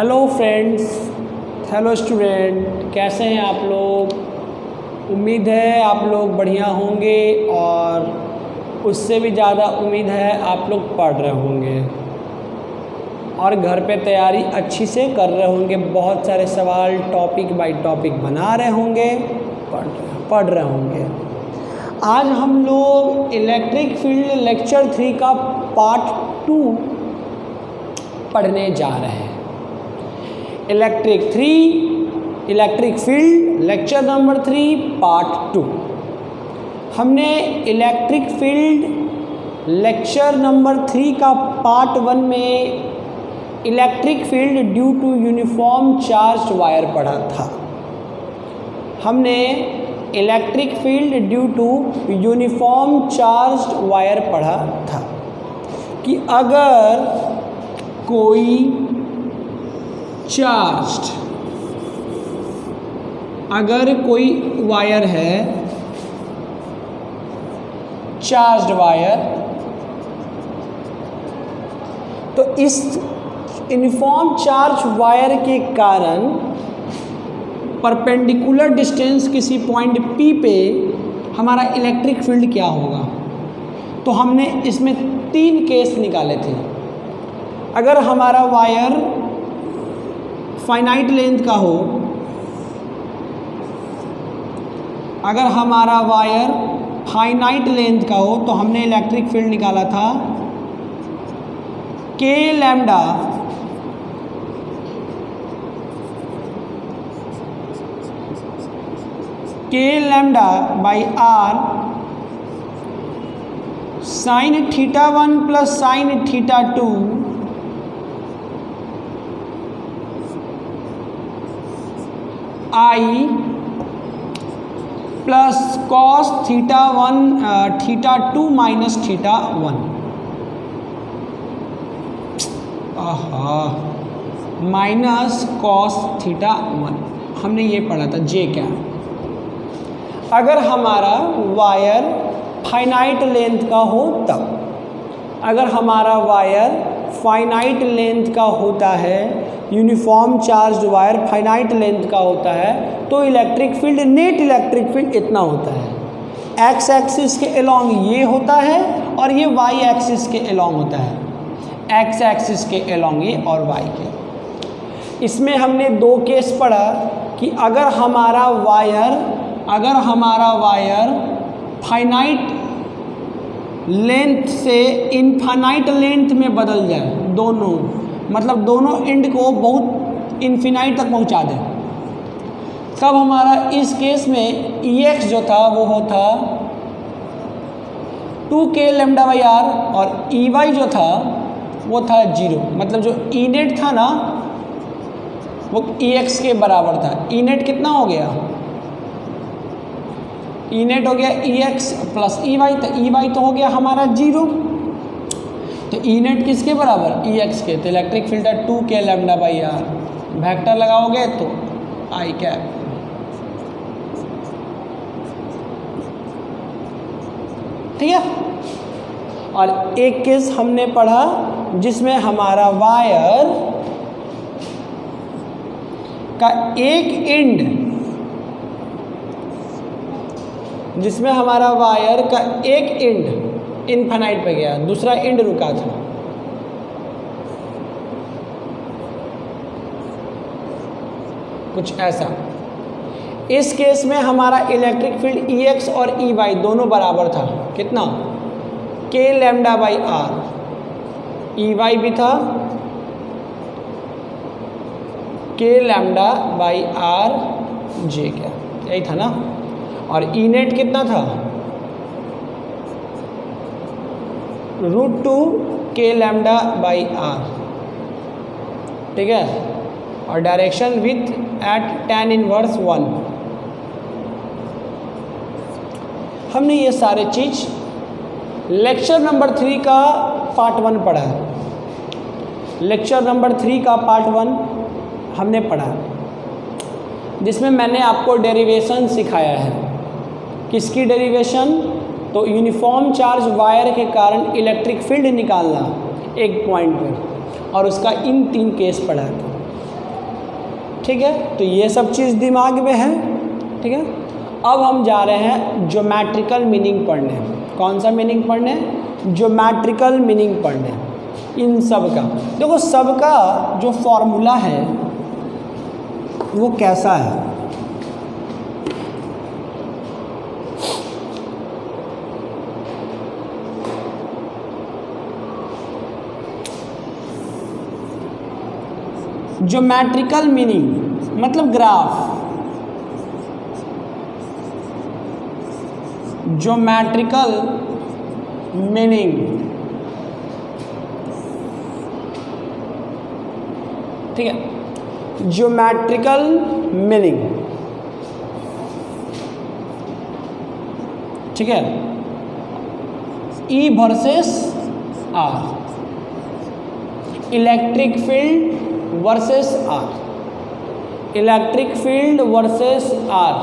Hello friends, hello student, कैसे हैं आप लोग। उम्मीद है आप लोग बढ़िया होंगे और उससे भी ज़्यादा उम्मीद है आप लोग पढ़ रहे होंगे और घर पे तैयारी अच्छी से कर रहे होंगे। बहुत सारे सवाल टॉपिक बाय टॉपिक बना रहे होंगे, पढ़ रहे होंगे। आज हम लोग इलेक्ट्रिक फील्ड लेक्चर 3 का पार्ट 2 पढ़ने जा रहे हैं। Electric field lecture number 3 part 2। हमने इलेक्ट्रिक फील्ड लेक्चर नंबर 3 का पार्ट 1 में electric field due to uniform charge wire पढ़ा था। हमने electric field due to uniform charge wire पढ़ा था कि अगर कोई वायर है, चार्ज्ड वायर, तो इस यूनिफॉर्म चार्ज वायर के कारण परपेंडिकुलर डिस्टेंस किसी पॉइंट P पे हमारा इलेक्ट्रिक फील्ड क्या होगा। तो हमने इसमें 3 केस निकाले थे। अगर हमारा वायर फाइनाइट लेंथ का हो, तो हमने इलेक्ट्रिक फील्ड निकाला था K lambda by R sine theta 1 plus sine theta 2 I plus cos theta 1 theta 2 minus theta 1 minus cos theta 1। हमने ये पढ़ा था जे क्या। अगर हमारा वायर फाइनाइट लेंथ का हो तब, अगर हमारा वायर फाइनाइट लेंथ का होता है, uniform charge wire finite length का होता है, तो electric field, net electric field इतना होता है। एक्स एक्सिस के अलोंग ये होता है और ये वाई एक्सिस के अलोंग होता है। एक्स एक्सिस के अलोंग ये और वाई के। इसमें हमने 2 केस पढ़ा कि अगर हमारा वायर फाइनाइट लेंथ से इनफाइनाइट लेंथ में बदल जाए, दोनों एंड को बहुत इन्फिनाइट तक पहुंचा दें, तब हमारा इस केस में Ex जो था वो होता 2K लैम्डा बाई R और Ey जो था वो था 0। मतलब जो E नेट था ना वो Ex के बराबर था। E नेट कितना हो गया? E नेट हो गया Ex प्लस Ey, तो Ey तो हो गया हमारा 0। तो E नेट किसके बराबर? Ex के। तो इलेक्ट्रिक फील्ड है 2K lambda by R। Vector लगाओगे तो I कैप। ठीक है। और एक केस हमने पढ़ा जिसमें हमारा वायर का एक एंड इनफाइनाइट पे गया, दूसरा एंड रुका था। कुछ ऐसा। इस केस में हमारा इलेक्ट्रिक फील्ड Ex और Ey दोनों बराबर था। कितना? K lambda by R। Ey भी था K लैम्डा बाई R जे क्या, यही था ना। और E नेट कितना था? √2K lambda by R। ठीक है। और direction with at tan inverse 1। हमने ये सारे चीज लेक्चर नंबर 3 का पार्ट 1 पढ़ा है। लेक्चर नंबर 3 का पार्ट 1 हमने पढ़ा है, जिसमें मैंने आपको डेरिवेशन सिखाया है। किसकी डेरिवेशन? तो यूनिफॉर्म चार्ज वायर के कारण इलेक्ट्रिक फील्ड निकालना एक पॉइंट पर, और उसका इन 3 केस पढ़ा था। ठीक है, तो ये सब चीज़ दिमाग में है। ठीक है, अब हम जा रहे हैं ज्योमेट्रिकल मीनिंग पढ़ने। कौन सा मीनिंग पढ़ने? ज्योमेट्रिकल मीनिंग पढ़ने इन सब का। देखो सबका जो फॉर्मूला है वो कैसा है, ज्योमेट्रिकल मीनिंग मतलब ग्राफ, ज्योमेट्रिकल मीनिंग, ठीक है, ज्योमेट्रिकल मीनिंग, ठीक है, E versus R, electric field versus R, electric field versus R,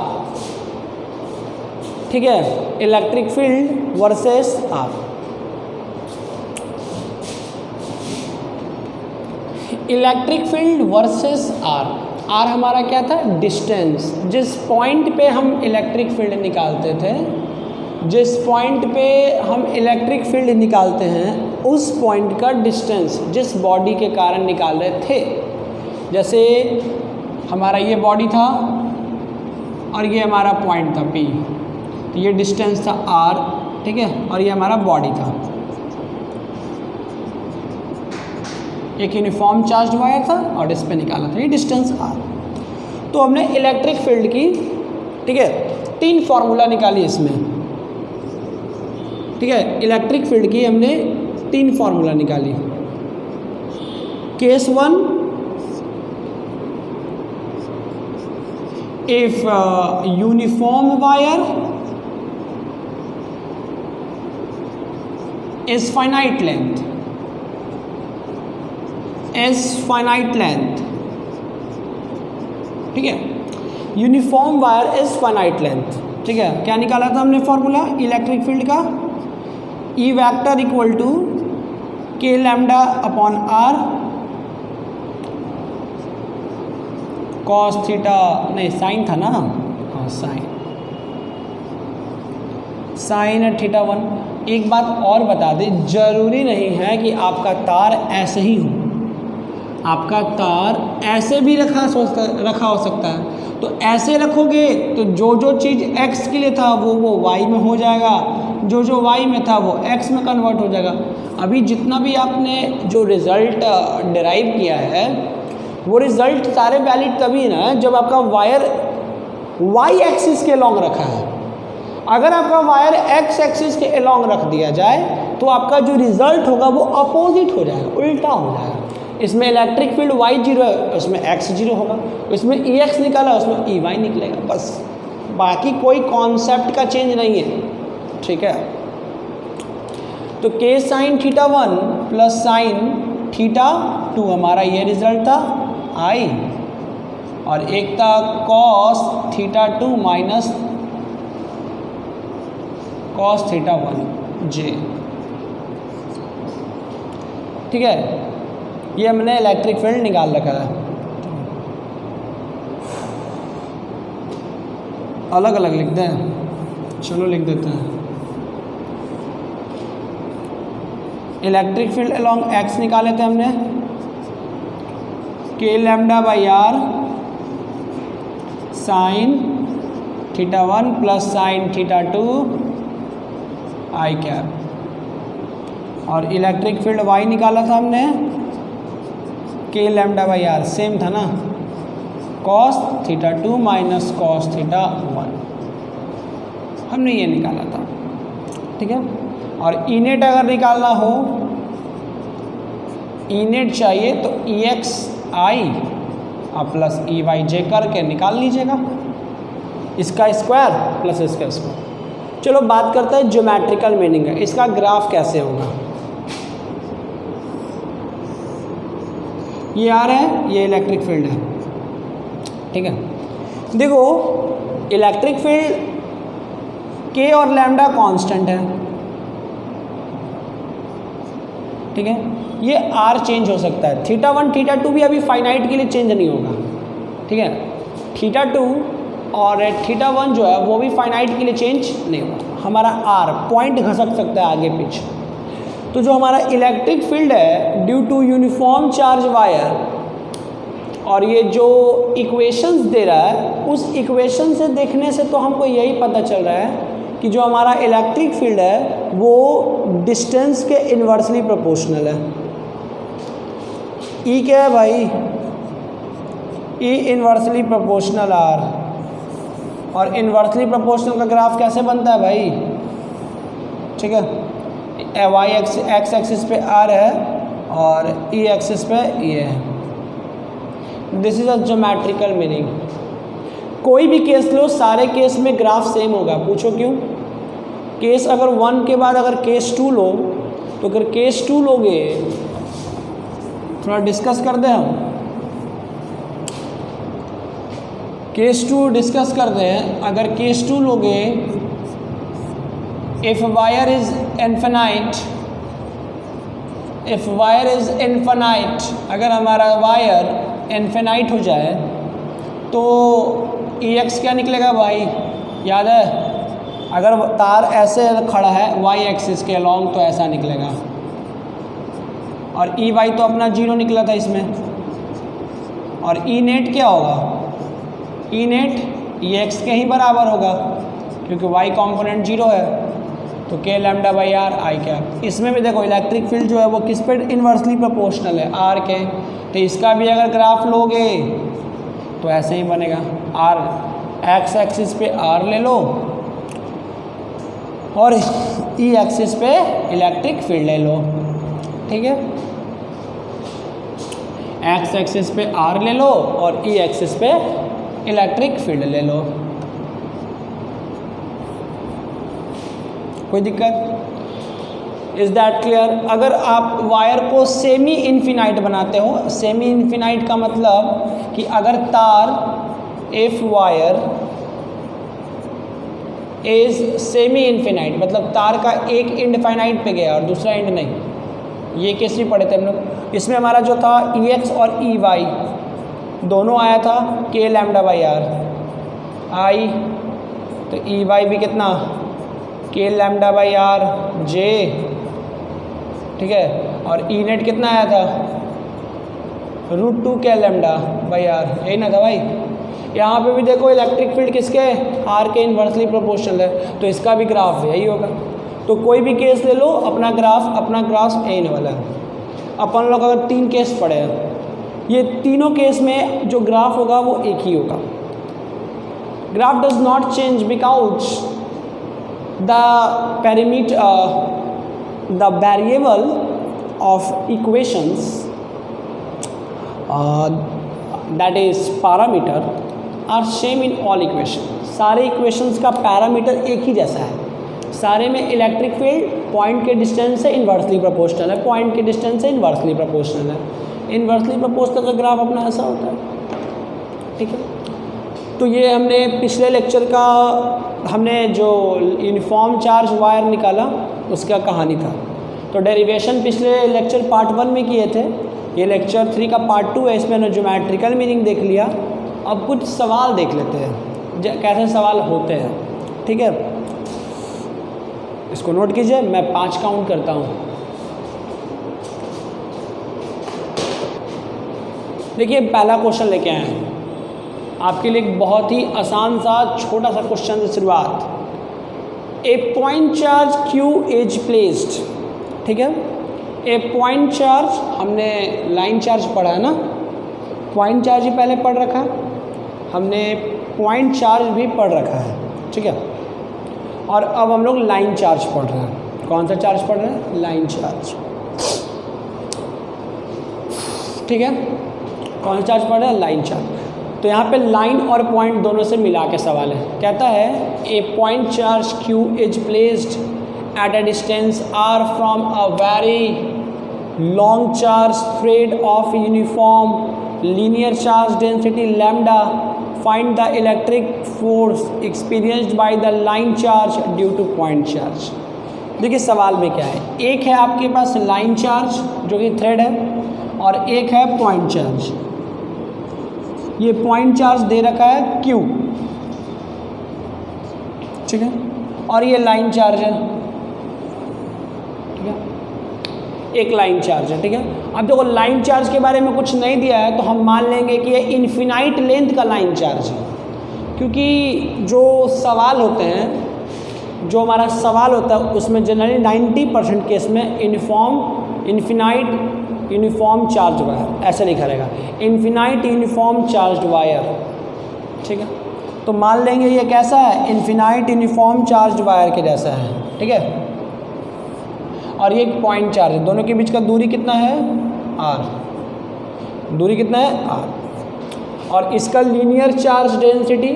ठीक है, electric field versus R। Electric field versus R, R हमारा क्या था? डिस्टेंस। जिस पॉइंट पे हम इलेक्ट्रिक फील्ड निकालते थे, जिस पॉइंट पे हम इलेक्ट्रिक फील्ड निकालते हैं उस पॉइंट का डिस्टेंस जिस बॉडी के कारण निकाल रहे थे। जैसे हमारा ये बॉडी था और ये हमारा पॉइंट था P, तो ये डिस्टेंस था R, ठीक है, और ये हमारा बॉडी था। एक यूनिफॉर्म चार्ज वायर था और इस पे निकाला था, ये डिस्टेंस R। तो हमने इलेक्ट्रिक फील्ड की, ठीक है, 3 फार्मूला निकाली इसमें, ठीक है, इलेक्ट्रिक फील्ड की हमने 3 फार्मूला निकाली। Case 1, if uniform wire is finite length, is finite length, ठीक है, uniform wire is finite length, ठीक है। क्या निकाला था हमने फॉर्मूला इलेक्ट्रिक फील्ड का? E vector equal to k lambda upon R cos theta, नहीं साइन था ना, हाँ साइन थीटा 1। एक बात और बता दें, जरूरी नहीं है कि आपका तार ऐसे ही हो, आपका तार ऐसे भी रखा हो सकता है। तो ऐसे रखोगे तो जो जो चीज़ x के लिए था वो y में हो जाएगा, जो जो y में था वो x में कन्वर्ट हो जाएगा। अभी जितना भी आपने जो रिज़ल्ट डिराइव किया है वो रिज़ल्ट सारे वैलिड तभी ना जब आपका वायर y एक्सिस के लॉन्ग रखा है। अगर आपका वायर x एक्सिस के अलॉन्ग रख दिया जाए तो आपका जो रिजल्ट होगा वो अपोजिट हो जाएगा, उल्टा हो जाएगा। इसमें इलेक्ट्रिक फील्ड y0 है, उसमें x0 होगा, इसमें ex निकाला उसमें ey निकलेगा, बस। बाकी कोई कॉन्सेप्ट का चेंज नहीं है, ठीक है। तो k sine theta 1 plus sine theta 2 हमारा ये रिजल्ट था i, और एक था cos theta 2 minus cos theta 1 j, ठीक है। ये हमने इलेक्ट्रिक फील्ड निकाल रखा है। अलग अलग लिखते हैं, चलो लिख देते हैं। इलेक्ट्रिक फील्ड अलोंग x निकाले थे हमने, k lambda by r sine theta 1 plus sine theta 2 I cap, और इलेक्ट्रिक फील्ड y निकाला था हमने k lambda by r, same था ना, cos theta 2 minus cos theta 1, हमने ये निकाला था, ठीक है। और ई नेट अगर निकालना हो, ई नेट चाहिए तो ex i और प्लस ई वाई जे करके निकाल लीजिएगा, इसका स्क्वायर प्लस इसका स्क्वायर। चलो बात करते हैं ज्योमेट्रिकल मीनिंग है, इसका ग्राफ कैसे होगा। ये आ रहा है, ये इलेक्ट्रिक फील्ड है, ठीक है। देखो इलेक्ट्रिक फील्ड k और लैम्डा कांस्टेंट है, ठीक है। ये r चेंज हो सकता है, थीटा 1 थीटा 2 भी अभी फाइनाइट के लिए चेंज नहीं होगा, ठीक है। थीटा 2 और थीटा 1 जो है वो भी फाइनाइट के लिए चेंज नहीं होगा। हमारा आर पॉइंट घसक सकता है आगे पीछे। तो जो हमारा इलेक्ट्रिक फील्ड है due to uniform charge wire, और ये जो इक्वेशंस दे रहा है उस इक्वेशन से देखने से तो हमको यही पता चल रहा है कि जो हमारा इलेक्ट्रिक फील्ड है वो डिस्टेंस के इन्वर्सली प्रोपोर्शनल है। ई क्या है भाई? ई इन्वर्सली प्रोपोर्शनल आर। और इन्वर्सली प्रोपोर्शनल का ग्राफ कैसे बनता है भाई? ठीक है, वाई एक्स एक्सिस पे आर है और ई एक्सिस पे ये है। This is a geometrical meaning. कोई भी केस लो, सारे केस में ग्राफ सेम होगा। पूछो क्यों? केस अगर 1 के बाद अगर केस 2 लो, तो अगर केस 2 लोगे, थोड़ा डिस्कस कर दें हम, केस 2 डिस्कस कर दें। अगर केस 2 लोगे, if wire is infinite, if wire is infinite, अगर हमारा वायर इनफिनाइट हो जाए तो ई एक्स क्या निकलेगा भाई? याद है, अगर तार ऐसे खड़ा है वाई एक्सिस के अलॉन्ग तो ऐसा निकलेगा, और ई वाई तो अपना 0 निकला था इसमें। और ई नेट क्या होगा? ई नेट ई एक्स के ही बराबर होगा क्योंकि वाई कॉम्पोनेंट 0 है, तो के lambda by are I cap. इसमें भी देखो इलेक्ट्रिक फील्ड जो है वो किस पे इन्वर्सली प्रोपोर्शनल है? आर के। तो इसका भी अगर ग्राफ लोगे तो ऐसे ही बनेगा। आर एक्स एक्सिस पे आर ले लो और ई एक्सिस पे इलेक्ट्रिक फील्ड ले लो। ठीक है, एक्स एक्सिस पे आर ले लो और ई एक्सिस पे इलेक्ट्रिक फील्ड ले लो। कोई दिक्कत? Is that clear? अगर आप वायर को सेमी इन्फिनाइट बनाते हो, सेमी इन्फिनाइट का मतलब कि अगर तार, if wire is semi infinite, मतलब तार का एक एंड फाइनाइट पे गया और दूसरा एंड नहीं। ये केस भी पढ़े थे हम लोग। इसमें हमारा जो था ई एक्स और ई वाई दोनों आया था के लैम्डा बाई आर आई, तो ई वाई भी कितना? K lambda by R J. ठीक है, और ई नेट कितना आया था? √2 के लैम्डा बाई आर, यही ना था भाई। यहाँ पे भी देखो इलेक्ट्रिक फील्ड किसके? आर के इन्वर्सली प्रोपोर्शनल है, तो इसका भी ग्राफ यही होगा। तो कोई भी केस ले लो, अपना ग्राफ यही वाला है। अपन लोग अगर 3 केस पढ़े हैं, ये तीनों केस में जो ग्राफ होगा वो एक ही होगा। Graph does not change because the parameter, the variable of equations that is parameter are same in all equation। सारे इक्वेशंस का पैरामीटर एक ही जैसा है। सारे में इलेक्ट्रिक फील्ड पॉइंट के डिस्टेंस से इन्वर्सली प्रोपोर्शनल है, पॉइंट के डिस्टेंस से इन्वर्सली प्रोपोर्शनल है। इन्वर्सली प्रोपोर्शनल का ग्राफ अपना ऐसा होता है। ठीक है, तो ये हमने पिछले लेक्चर का हमने जो यूनिफॉर्म चार्ज वायर निकाला उसका कहानी था। तो डेरिवेशन पिछले लेक्चर पार्ट 1 में किए थे, ये लेक्चर 3 का पार्ट 2 है। इसमें हमने ज्योमेट्रिकल मीनिंग देख लिया। अब कुछ सवाल देख लेते हैं, कैसे सवाल होते हैं। ठीक है, इसको नोट कीजिए, मैं 5 काउंट करता हूँ। देखिए पहला क्वेश्चन लेके आए हैं आपके लिए, एक बहुत ही आसान सा छोटा सा क्वेश्चन से शुरुआत। A point charge q is placed. ठीक है, ए पॉइंट चार्ज, हमने लाइन चार्ज पढ़ा है ना, पॉइंट चार्ज ही पहले पढ़ रखा है, हमने पॉइंट चार्ज भी पढ़ रखा है। ठीक है, और अब हम लोग लाइन चार्ज पढ़ रहे हैं। कौन सा चार्ज पढ़ रहे हैं? Line charge. ठीक है, कौन सा चार्ज पढ़ रहे हैं? Line charge. तो यहाँ पे लाइन और पॉइंट दोनों से मिला के सवाल है। कहता है a point charge q is placed at a distance r from a very long charge thread of uniform linear charge density lambda. Find the electric force experienced by the line charge due to point charge. देखिए सवाल में क्या है, एक है आपके पास line charge जो कि थ्रेड है, और एक है पॉइंट चार्ज। ये पॉइंट चार्ज दे रखा है Q, ठीक है, और ये लाइन चार्ज है, ठीक है, एक लाइन चार्ज है, ठीक है। अब देखो लाइन चार्ज के बारे में कुछ नहीं दिया है तो हम मान लेंगे कि ये इन्फिनाइट लेंथ का लाइन चार्ज है, क्योंकि जो सवाल होते हैं, जो हमारा सवाल होता है उसमें जनरली 90% केस में इन्फिनाइट यूनिफॉर्म चार्ज वायर ऐसे लिखा रहेगा, इन्फिनाइट यूनिफॉर्म चार्ज वायर, ठीक है। तो मान लेंगे ये कैसा है, इन्फिनाइट यूनिफॉर्म चार्ज वायर के जैसा है, ठीक है। और ये पॉइंट चार्ज है, दोनों के बीच का दूरी कितना है, r, दूरी कितना है r, और इसका लीनियर चार्ज डेंसिटी,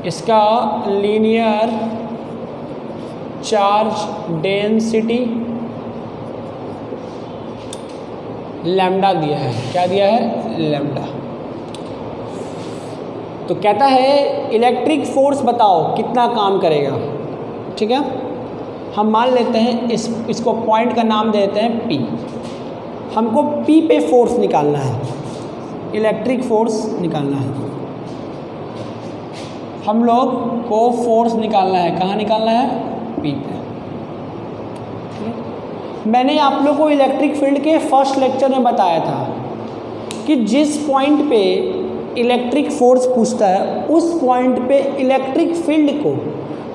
इसका लीनियर चार्ज डेंसिटी लैम्डा दिया है, क्या दिया है, लैम्डा। तो कहता है इलेक्ट्रिक फोर्स बताओ कितना काम करेगा, ठीक है। हम मान लेते हैं इसको पॉइंट का नाम देते हैं P, हमको P पे फोर्स निकालना है, इलेक्ट्रिक फोर्स निकालना है, हम लोग को फोर्स निकालना है, कहाँ निकालना है, P पे। मैंने आप लोग को इलेक्ट्रिक फील्ड के फर्स्ट लेक्चर में बताया था कि जिस पॉइंट पे इलेक्ट्रिक फोर्स पूछता है उस पॉइंट पे इलेक्ट्रिक फील्ड को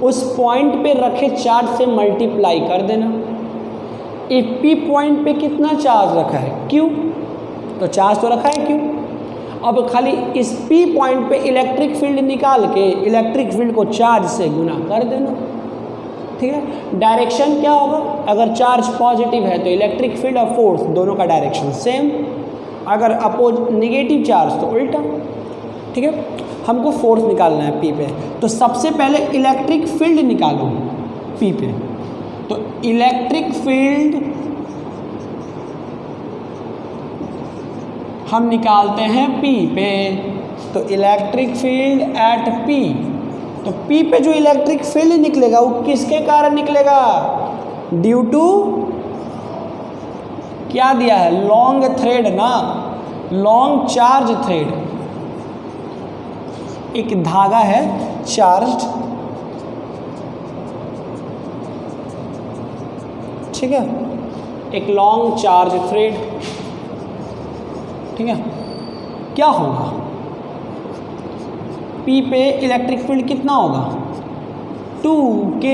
उस पॉइंट पे रखे चार्ज से मल्टीप्लाई कर देना। इस P पॉइंट पे कितना चार्ज रखा है, Q, तो चार्ज तो रखा है Q। अब खाली इस P पॉइंट पे इलेक्ट्रिक फील्ड निकाल के इलेक्ट्रिक फील्ड को चार्ज से गुना कर देना, ठीक है। डायरेक्शन क्या होगा, अगर चार्ज पॉजिटिव है तो इलेक्ट्रिक फील्ड और फोर्स दोनों का डायरेक्शन सेम, अगर अपोज नेगेटिव चार्ज तो उल्टा, ठीक है। हमको फोर्स निकालना है P पे, तो सबसे पहले इलेक्ट्रिक फील्ड निकालो P पे। तो इलेक्ट्रिक फील्ड हम निकालते हैं P पे, तो इलेक्ट्रिक फील्ड एट P, तो P पे जो इलेक्ट्रिक फील्ड निकलेगा वो किसके कारण निकलेगा, ड्यू टू क्या दिया है, लॉन्ग थ्रेड ना, लॉन्ग चार्ज थ्रेड, एक धागा है चार्ज्ड, ठीक है, एक लॉन्ग चार्ज थ्रेड, ठीक है। क्या होगा, P पे इलेक्ट्रिक फील्ड कितना होगा, 2k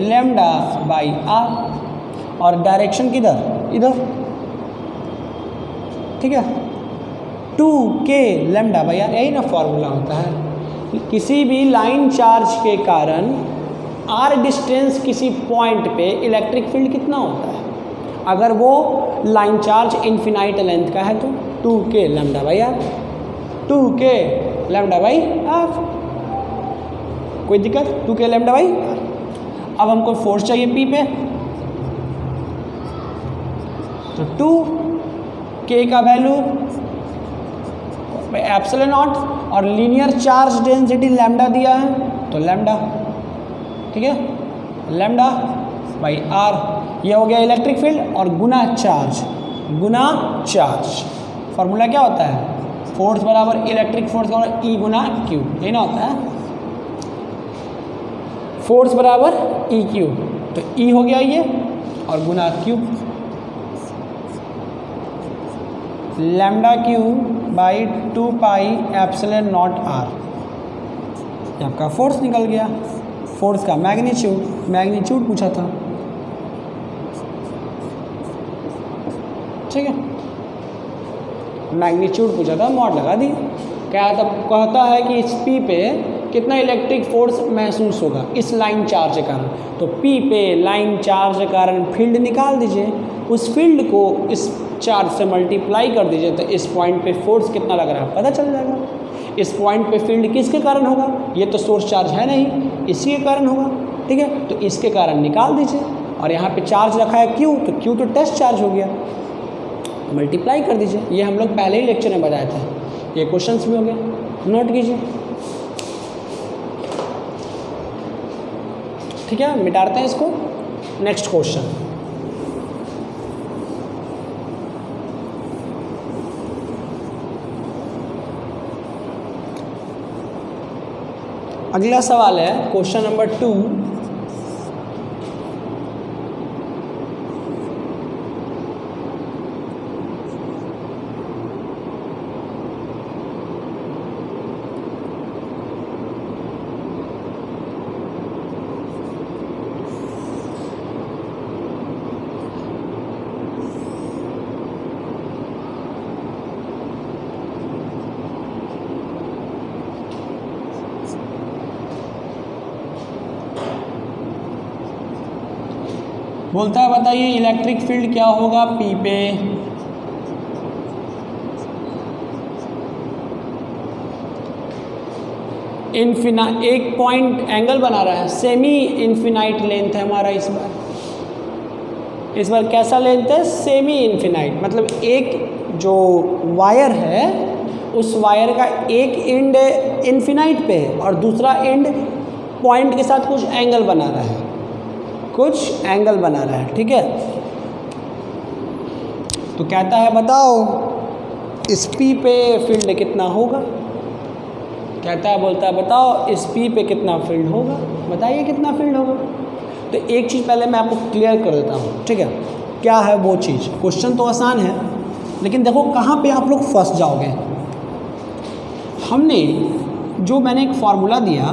लैम्डा बाई r, और डायरेक्शन किधर, इधर, ठीक है, 2k लैम्डा बाई r, यही ना फॉर्मूला होता है। किसी भी लाइन चार्ज के कारण r डिस्टेंस किसी पॉइंट पे इलेक्ट्रिक फील्ड कितना होता है, अगर वो लाइन चार्ज इन्फिनाइट लेंथ का है तो 2k lambda by r, 2k lambda by r, कोई दिक्कत, 2k लैम्डा बाई r। अब हमको फोर्स चाहिए P पे, तो 2k का वैल्यू एप्सिलॉन नॉट, और लीनियर चार्ज डेंसिटी लैम्डा दिया है तो लैम्डा, ठीक है, लैम्डा बाई r, ये हो गया इलेक्ट्रिक फील्ड, और गुना चार्ज, गुना चार्ज, फॉर्मूला क्या होता है, फोर्स बराबर इलेक्ट्रिक फोर्स बराबर E गुना Q, यही ना होता है, फोर्स बराबर EQ, तो E हो गया ये, और गुना Q, lambda Q by 2 pi epsilon not r, ये आपका फोर्स निकल गया। फोर्स का मैग्नीट्यूड पूछा था, ठीक है, मैग्नीट्यूड पूछा था, मॉड लगा दी। क्या कहता है कि इस P पे कितना इलेक्ट्रिक फोर्स महसूस होगा इस लाइन चार्ज के कारण, तो P पे लाइन चार्ज के कारण फील्ड निकाल दीजिए, उस फील्ड को इस चार्ज से मल्टीप्लाई कर दीजिए, तो इस पॉइंट पे फोर्स कितना लग रहा है पता चल जाएगा। इस पॉइंट पे फील्ड किसके कारण होगा, ये तो सोर्स चार्ज है नहीं, इसी के कारण होगा, ठीक है, तो इसके कारण निकाल दीजिए। और यहाँ पे चार्ज रखा है Q, तो Q तो टेस्ट चार्ज हो गया, मल्टीप्लाई कर दीजिए। ये हम लोग पहले ही लेक्चर में बताया था, ये क्वेश्चंस भी हो गए, नोट कीजिए, ठीक है। मिटाते हैं इसको, नेक्स्ट क्वेश्चन, अगला सवाल है क्वेश्चन नंबर 2। बोलता है बताइए इलेक्ट्रिक फील्ड क्या होगा P पे। एक पॉइंट एंगल बना रहा है, सेमी इन्फिनाइट लेंथ है हमारा इस बार कैसा लेंथ है, सेमी इन्फिनाइट। मतलब एक जो वायर है उस वायर का एक एंड इन्फिनाइट पे है और दूसरा एंड पॉइंट के साथ कुछ एंगल बना रहा है, ठीक है। तो कहता है बताओ इस P पे फील्ड कितना होगा। बोलता है बताओ इस P पे कितना फील्ड होगा, बताइए कितना फील्ड होगा। तो एक चीज़ पहले मैं आपको क्लियर कर देता हूँ, ठीक है। क्या है वो चीज़, क्वेश्चन तो आसान है लेकिन देखो कहाँ पे आप लोग फंस जाओगे। मैंने एक फार्मूला दिया,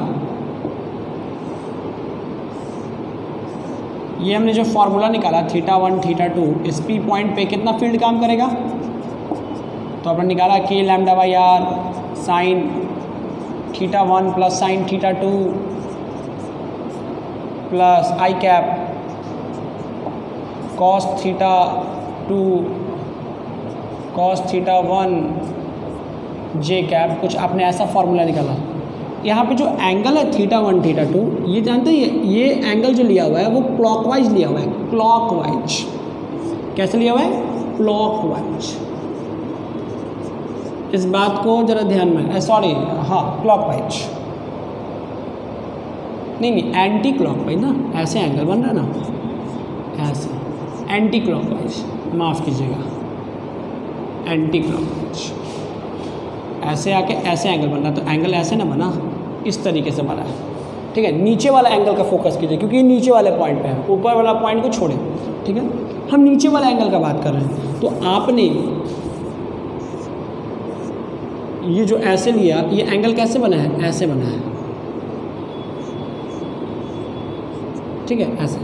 ये हमने जो फार्मूला निकाला θ1 θ2, इस P पॉइंट पे कितना फील्ड काम करेगा। तो अपन निकाला K λ/r sine θ1 plus sine θ2 plus i cap cos θ2 cos θ1 j cap, कुछ आपने ऐसा फार्मूला निकाला। यहाँ पे जो एंगल है θ1 θ2, ये जानते हैं ये एंगल जो लिया हुआ है वो क्लॉकवाइज लिया हुआ है, क्लॉकवाइज। कैसे लिया हुआ है, क्लॉकवाइज। इस बात को जरा ध्यान में, क्लॉकवाइज नहीं एंटी क्लॉकवाइज ना, ऐसे एंगल बन रहा है ना, ऐसे एंटी क्लॉकवाइज, माफ़ कीजिएगा, एंटी क्लॉकवाइज। ऐसे आके ऐसे एंगल बन रहा, तो एंगल ऐसे ना बना, इस तरीके से बना है, ठीक है। नीचे वाला एंगल का फोकस कीजिए क्योंकि ये नीचे वाले पॉइंट पे है, ऊपर वाला पॉइंट को छोड़ें, ठीक है। हम नीचे वाला एंगल का बात कर रहे हैं। तो आपने ये जो ऐसे लिया, ये एंगल कैसे बना है, ऐसे बना है, ठीक है, ऐसे।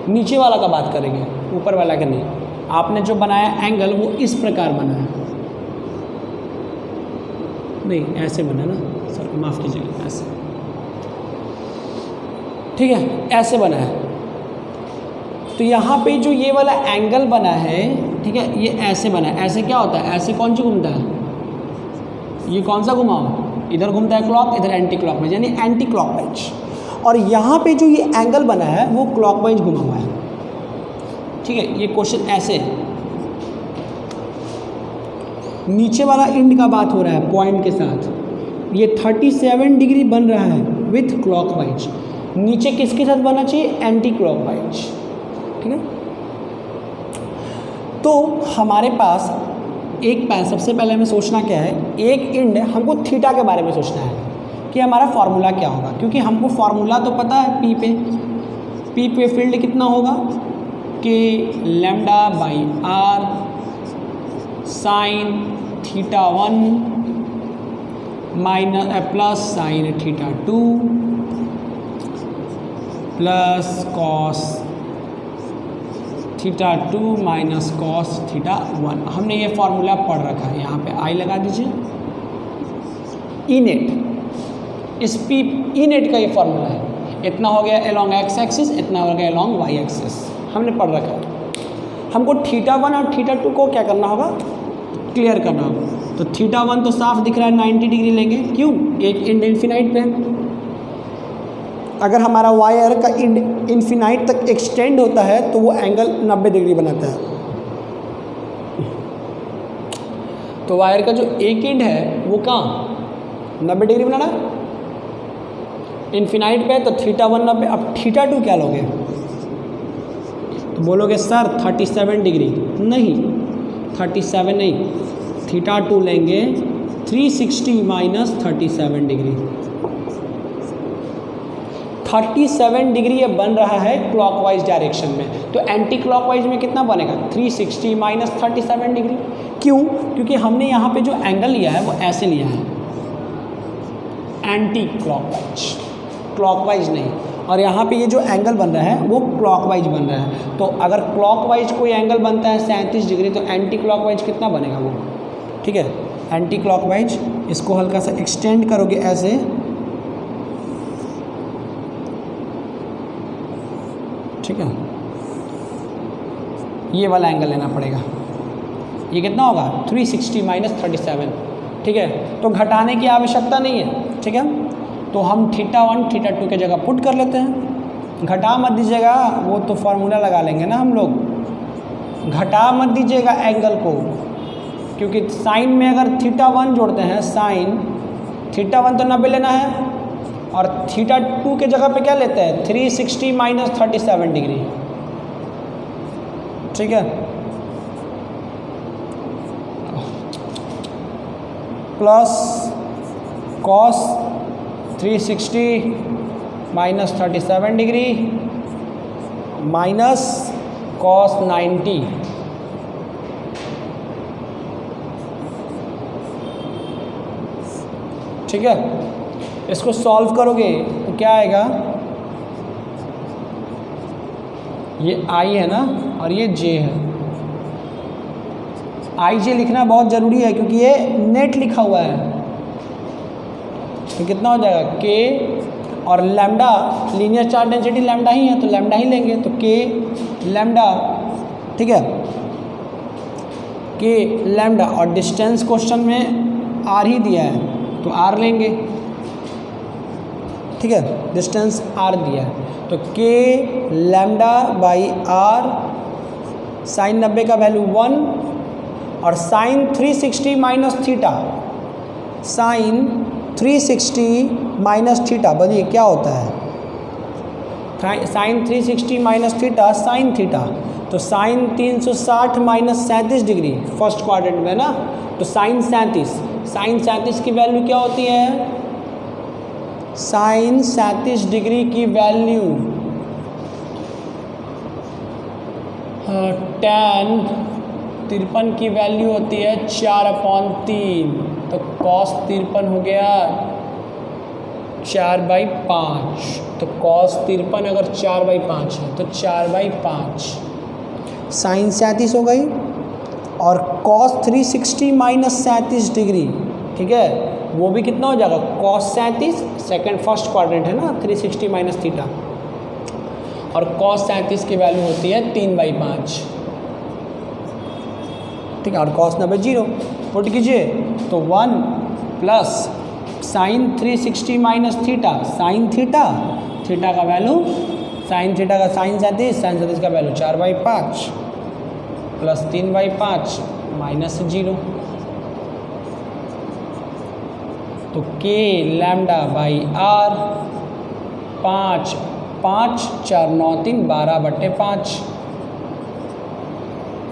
नीचे वाला का बात करेंगे, ऊपर वाला का नहीं। आपने जो बनाया एंगल वो इस प्रकार बना है, नहीं ऐसे बना ना, सॉरी माफ़ कीजिएगा, ऐसे, ठीक है, ऐसे बना है। तो यहाँ पे जो ये वाला एंगल बना है, ठीक है, ये ऐसे बना है। ऐसे क्या होता है, ऐसे कौन सी घूमता है, ये कौन सा घुमाओ, इधर घूमता है क्लॉक, इधर एंटी क्लॉकवाइज, यानी एंटी क्लॉकवाइज। और यहाँ पे जो ये एंगल बना है वो क्लॉकवाइज घुमा हुआ है, ठीक है। ये क्वेश्चन ऐसे है, नीचे वाला एंड का बात हो रहा है पॉइंट के साथ, ये 37 डिग्री बन रहा है विथ क्लॉकवाइज। नीचे किसके साथ बनना चाहिए, एंटी क्लॉकवाइज, ठीक है। तो हमारे पास सबसे पहले हमें सोचना क्या है, एक एंड हमको थीटा के बारे में सोचना है कि हमारा फार्मूला क्या होगा, क्योंकि हमको फार्मूला तो पता है P पे फील्ड कितना होगा, K λ/r sine θ1 plus sine θ2 plus cos θ2 minus cos θ1। हमने ये फार्मूला पढ़ रखा है, यहाँ पे आई लगा दीजिए। ई नेट, इस P ई नेट का ये फार्मूला है। इतना हो गया along x एक्सिस, इतना हो गया along y एक्सिस, हमने पढ़ रखा है। हमको θ1 और θ2 को क्या करना होगा, क्लियर करना होगा। तो θ1 तो साफ दिख रहा है 90 डिग्री लेंगे, क्यों, एक एंड इन्फिनाइट पे। अगर हमारा वायर का एंड इन्फिनाइट तक एक्सटेंड होता है तो वो एंगल 90 डिग्री बनाता है। तो वायर का जो एक एंड है वो कहाँ 90 डिग्री बनाना, इन्फिनाइट पे, तो θ1 90। अब θ2 क्या लोगे, तो बोलोगे सर 37 डिग्री, नहीं 37 नहीं, θ2 लेंगे 360 माइनस 37 डिग्री। 37 डिग्री ये बन रहा है क्लॉकवाइज डायरेक्शन में, तो एंटी क्लॉकवाइज में कितना बनेगा 360 माइनस 37 डिग्री। क्यों? क्योंकि हमने यहाँ पे जो एंगल लिया है वो ऐसे लिया है, एंटी क्लॉकवाइज, क्लॉकवाइज नहीं। और यहाँ पे ये जो एंगल बन रहा है वो क्लॉकवाइज बन रहा है। तो अगर क्लॉकवाइज कोई एंगल बनता है 37 डिग्री, तो एंटी क्लॉकवाइज कितना बनेगा वो, ठीक है। एंटी क्लॉकवाइज इसको हल्का सा एक्सटेंड करोगे ऐसे, ठीक है, ये वाला एंगल लेना पड़ेगा। ये कितना होगा 360 माइनस 37, ठीक है। तो घटाने की आवश्यकता नहीं है, ठीक है। तो हम θ1 θ2 के जगह पुट कर लेते हैं। घटा मत दीजिएगा, वो तो फार्मूला लगा लेंगे ना हम लोग। घटा मत दीजिएगा एंगल को, क्योंकि साइन में अगर θ1 जोड़ते हैं, साइन θ1 तो 90 लेना है, और θ2 के जगह पे क्या लेते हैं 360 माइनस 37 डिग्री, ठीक है। Plus cos 360 minus 37 degree minus cos 90, ठीक है। इसको सॉल्व करोगे तो क्या आएगा, ये आई है ना और ये जे है। आई जे लिखना बहुत ज़रूरी है क्योंकि ये नेट लिखा हुआ है। तो कितना हो जाएगा के, और lambda linear charge density lambda ही है तो लैम्डा ही लेंगे, तो के लैम्डा, ठीक है, के लैम्डा। और डिस्टेंस क्वेश्चन में आर ही दिया है तो आर लेंगे, ठीक है, डिस्टेंस आर दिया है। तो के लैम्डा बाई आर, साइन 90 का वैल्यू 1, और sine 360 minus theta, sine 360 minus theta, बोलिए क्या होता है sine 360 minus theta, sine theta. तो sine 360 minus 37 degree first quadrant में ना, तो साइन 37 की वैल्यू क्या होती है, साइन 37 डिग्री की वैल्यू tan 53 की वैल्यू होती है 4/3, तो कॉस 53 हो गया 4/5। तो कॉस 53 अगर 4/5 है तो 4/5 साइन 37 हो गई, और कॉस 360 माइनस 37 डिग्री, ठीक है, वो भी कितना हो जाएगा कॉस 37, सेकेंड फर्स्ट क्वाड्रेंट है ना, 360 माइनस थीटा, और कॉस 37 की वैल्यू होती है 3/5, ठीक है। और कॉस 90 0 पुट कीजिए तो 1 plus sign 360 minus theta, sine theta का वैल्यू, साइन थीटा का साइन 37 का वैल्यू 4/5 प्लस 3/5 माइनस 0, तो के लैम्डा बाई आर 5 4 9 3 12/5,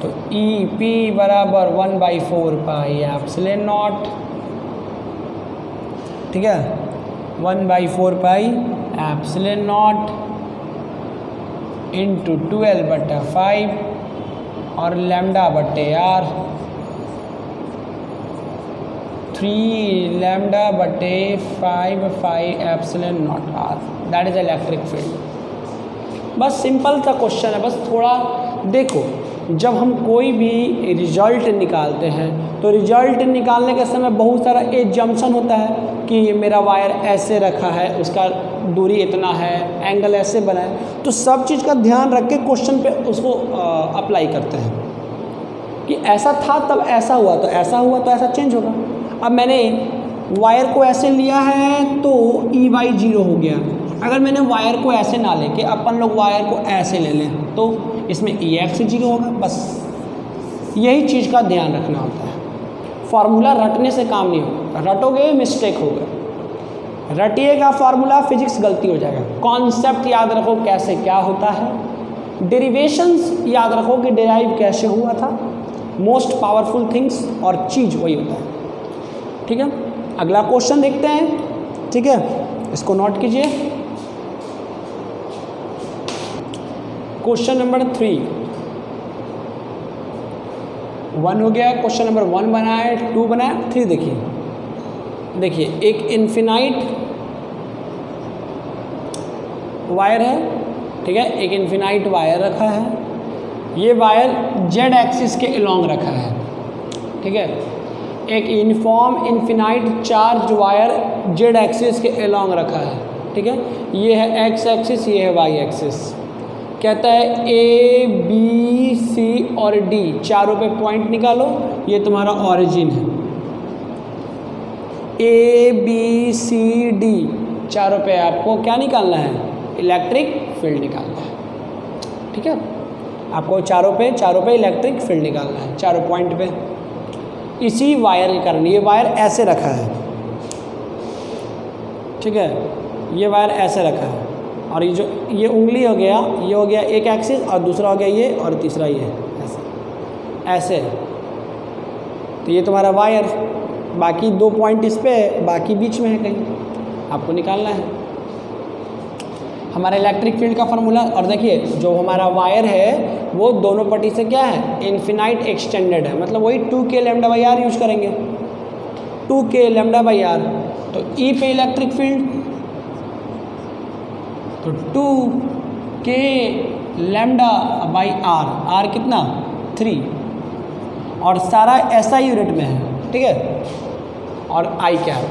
तो ई पी बराबर 1/4 पाई एप्सिलॉन नॉट, ठीक है, 1/4 पाई एप्सिलॉन नॉट इंटू 12/5 और लैम्डा बटे आर 3 लैम्डा बटे 5 epsilon not R, that is electric field. बस सिंपल सा क्वेश्चन है, बस थोड़ा देखो। जब हम कोई भी रिजल्ट निकालते हैं तो रिजल्ट निकालने के समय बहुत सारा एजम्पशन होता है कि मेरा वायर ऐसे रखा है, उसका दूरी इतना है, एंगल ऐसे बना है, तो सब चीज़ का ध्यान रख के क्वेश्चन पे उसको अप्लाई करते हैं कि ऐसा था तब ऐसा हुआ, तो ऐसा हुआ तो ऐसा चेंज होगा। अब मैंने वायर को ऐसे लिया है तो EY 0 हो गया। अगर मैंने वायर को ऐसे ना लेके अपन लोग वायर को ऐसे ले लें तो इसमें EX 0 होगा। बस यही चीज़ का ध्यान रखना होता है। फार्मूला रटने से काम नहीं होगा, रटोगे मिस्टेक होगा, रटिएगा फार्मूला फिजिक्स गलती हो जाएगा। कॉन्सेप्ट याद रखो कैसे क्या होता है, डेरिवेशंस याद रखो कि डेराइव कैसे हुआ था, मोस्ट पावरफुल थिंग्स, और चीज़ वही होता है। ठीक है, अगला क्वेश्चन देखते हैं। ठीक है, इसको नोट कीजिए। क्वेश्चन नंबर 3 1 हो गया। क्वेश्चन नंबर 1 बना है, 2 बना है, 3 देखिए एक इन्फिनाइट वायर है। ठीक है, एक इन्फिनाइट वायर रखा है। ये वायर जेड एक्सिस के अलोंग रखा है। ठीक है, एक uniform infinite charge wire Z axis के अलोंग रखा है। ठीक है, ये है एक्स एक्सिस, ये है वाई एक्सिस। कहता है ए बी सी और डी चारों पे पॉइंट निकालो, ये तुम्हारा ऑरिजिन है। ए बी सी डी चारों पे आपको क्या निकालना है? इलेक्ट्रिक फील्ड निकालना है। ठीक है, आपको चारों पे इलेक्ट्रिक फील्ड निकालना है, चारों पॉइंट पे। इसी वायर के कारण, ये वायर ऐसे रखा है। ठीक है, ये वायर ऐसे रखा है, और ये जो ये उंगली हो गया, ये हो गया एक एक्सिस, और दूसरा हो गया ये, और तीसरा ये, ऐसे। तो ये तुम्हारा वायर, बाकी 2 पॉइंट इस पे, बाकी बीच में है कहीं, आपको निकालना है हमारा इलेक्ट्रिक फील्ड का फार्मूला। और देखिए जो हमारा वायर है वो दोनों पट्टी से क्या है? इन्फिनाइट एक्सटेंडेड है, मतलब वही 2k λ/r यूज करेंगे, 2k λ/r। तो E पे इलेक्ट्रिक फील्ड तो 2k λ/r, r कितना? 3, और सारा SI यूनिट में है। ठीक है, और I क्या है?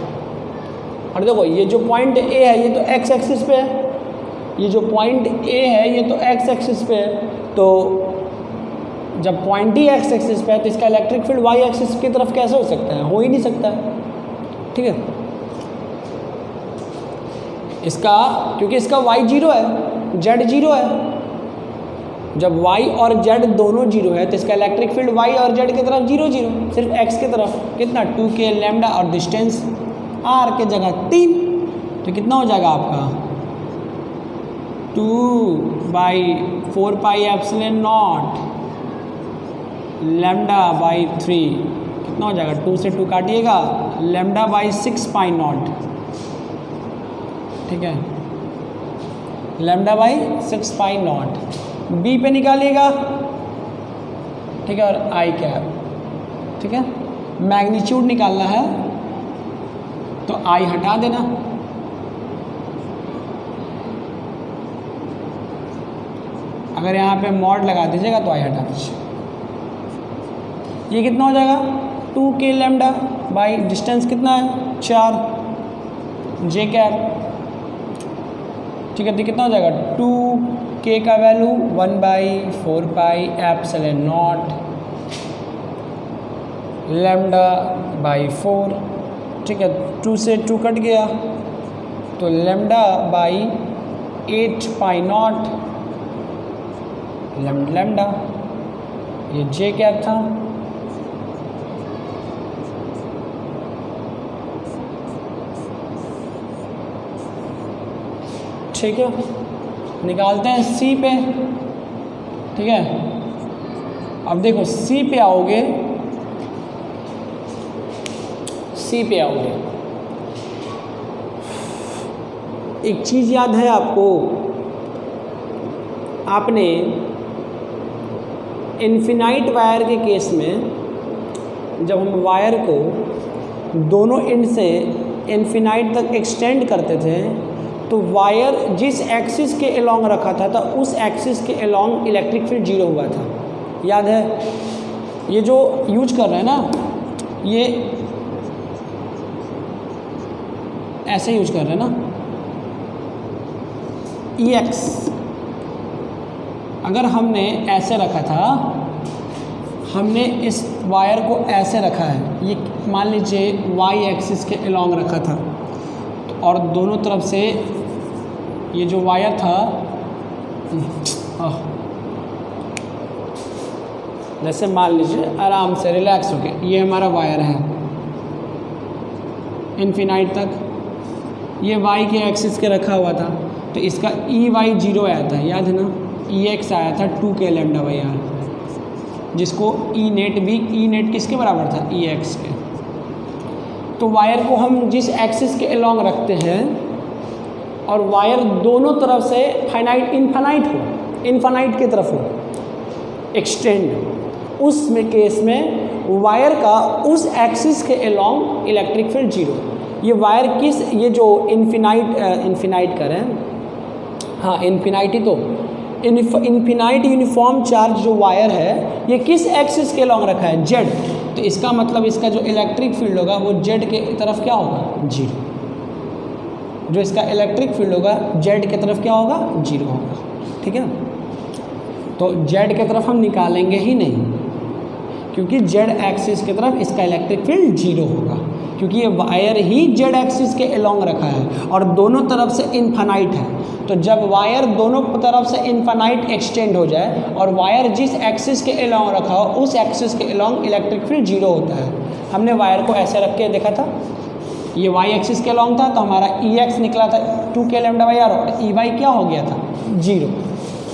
और देखो ये जो पॉइंट A है ये तो x एक्सिस पे है, ये जो पॉइंट A है ये तो x एक्सिस पे है। तो जब पॉइंट ही x एक्सिस पे है तो इसका इलेक्ट्रिक फील्ड y एक्सिस की तरफ कैसे हो सकता है? हो ही नहीं सकता। ठीक है, इसका क्योंकि इसका y 0 है, z 0 है। जब y और z दोनों 0 है तो इसका इलेक्ट्रिक फील्ड y और z की तरफ 0 0, सिर्फ x की तरफ। कितना? 2k λ, और डिस्टेंस r के जगह 3, तो कितना हो जाएगा आपका? 2/4πε0 λ/3, कितना हो जाएगा? 2 से 2 काटिएगा, λ/6π0। ठीक है, λ/6π0। बी पे निकालिएगा। ठीक है, और आई कैप। ठीक है, मैग्नीट्यूड निकालना है तो आई हटा देना। अगर यहाँ पे मॉड लगा दीजिएगा तो आई हटा दीजिए। ये कितना हो जाएगा? 2k λ, डिस्टेंस कितना है? 4, जे कैप। ठीक है, तो कितना हो जाएगा? 2k का वैल्यू 1/4πε0 λ/4। ठीक है, 2 से 2 कट गया तो λ/8π0 लैम्डा, ये जे क्या था? ठीक है, निकालते हैं सी पे। ठीक है, अब देखो सी पे आओगे, एक चीज़ याद है आपको, आपने इन्फिनाइट वायर के केस में जब हम वायर को दोनों एंड से इन्फिनाइट तक एक्सटेंड करते थे तो वायर जिस एक्सिस के अलोंग रखा था उस एक्सिस के अलोंग इलेक्ट्रिक फील्ड 0 हुआ था। याद है? ये जो यूज कर रहे हैं ना, ये ऐसे यूज कर रहे हैं ना, EX अगर हमने ऐसे रखा था, हमने इस वायर को ऐसे रखा है, ये मान लीजिए y एक्सिस के अलोंग रखा था, और दोनों तरफ से ये जो वायर था, जैसे मान लीजिए आराम से रिलैक्स हो के, ये हमारा वायर है इन्फिनाइट तक, ये y के एक्सिस के रखा हुआ था, तो इसका EY 0 आया था, याद है ना? EX आया था 2k λ/r, जिसको E नेट भी, E नेट किसके बराबर था? EX के। तो वायर को हम जिस एक्सिस के अलोंग रखते हैं और वायर दोनों तरफ से इन्फानाइट की तरफ हो एक्सटेंड, उस में केस में वायर का उस एक्सिस के अलोंग इलेक्ट्रिक फील्ड जीरो। ये वायर किस, ये जो इन्फिनाइट करें, हाँ इन्फिनाइट ही तो, इन्फिनाइट यूनिफॉर्म चार्ज जो वायर है ये किस एक्सिस के अलोंग रखा है, जेड। तो इसका मतलब इसका जो इलेक्ट्रिक फील्ड होगा वो जेड के तरफ क्या होगा, जीरो। जो इसका इलेक्ट्रिक फील्ड होगा जेड के तरफ क्या होगा, जीरो होगा। ठीक है, तो जेड के तरफ हम निकालेंगे ही नहीं, क्योंकि जेड एक्सिस की तरफ इसका इलेक्ट्रिक फील्ड जीरो होगा, क्योंकि ये वायर ही जेड एक्सिस के अलोंग रखा है और दोनों तरफ से इन्फानाइट है। तो जब वायर दोनों तरफ से इन्फानाइट एक्सटेंड हो जाए और वायर जिस एक्सिस के अलोंग रखा हो उस एक्सिस के अलोंग इलेक्ट्रिक फील्ड जीरो होता है। हमने वायर को ऐसे रख के देखा था, ये वाई एक्सिस के अलोंग था तो हमारा ई एक्स निकला था 2k लैम्डा बाई आर और ई वाई क्या हो गया था, जीरो।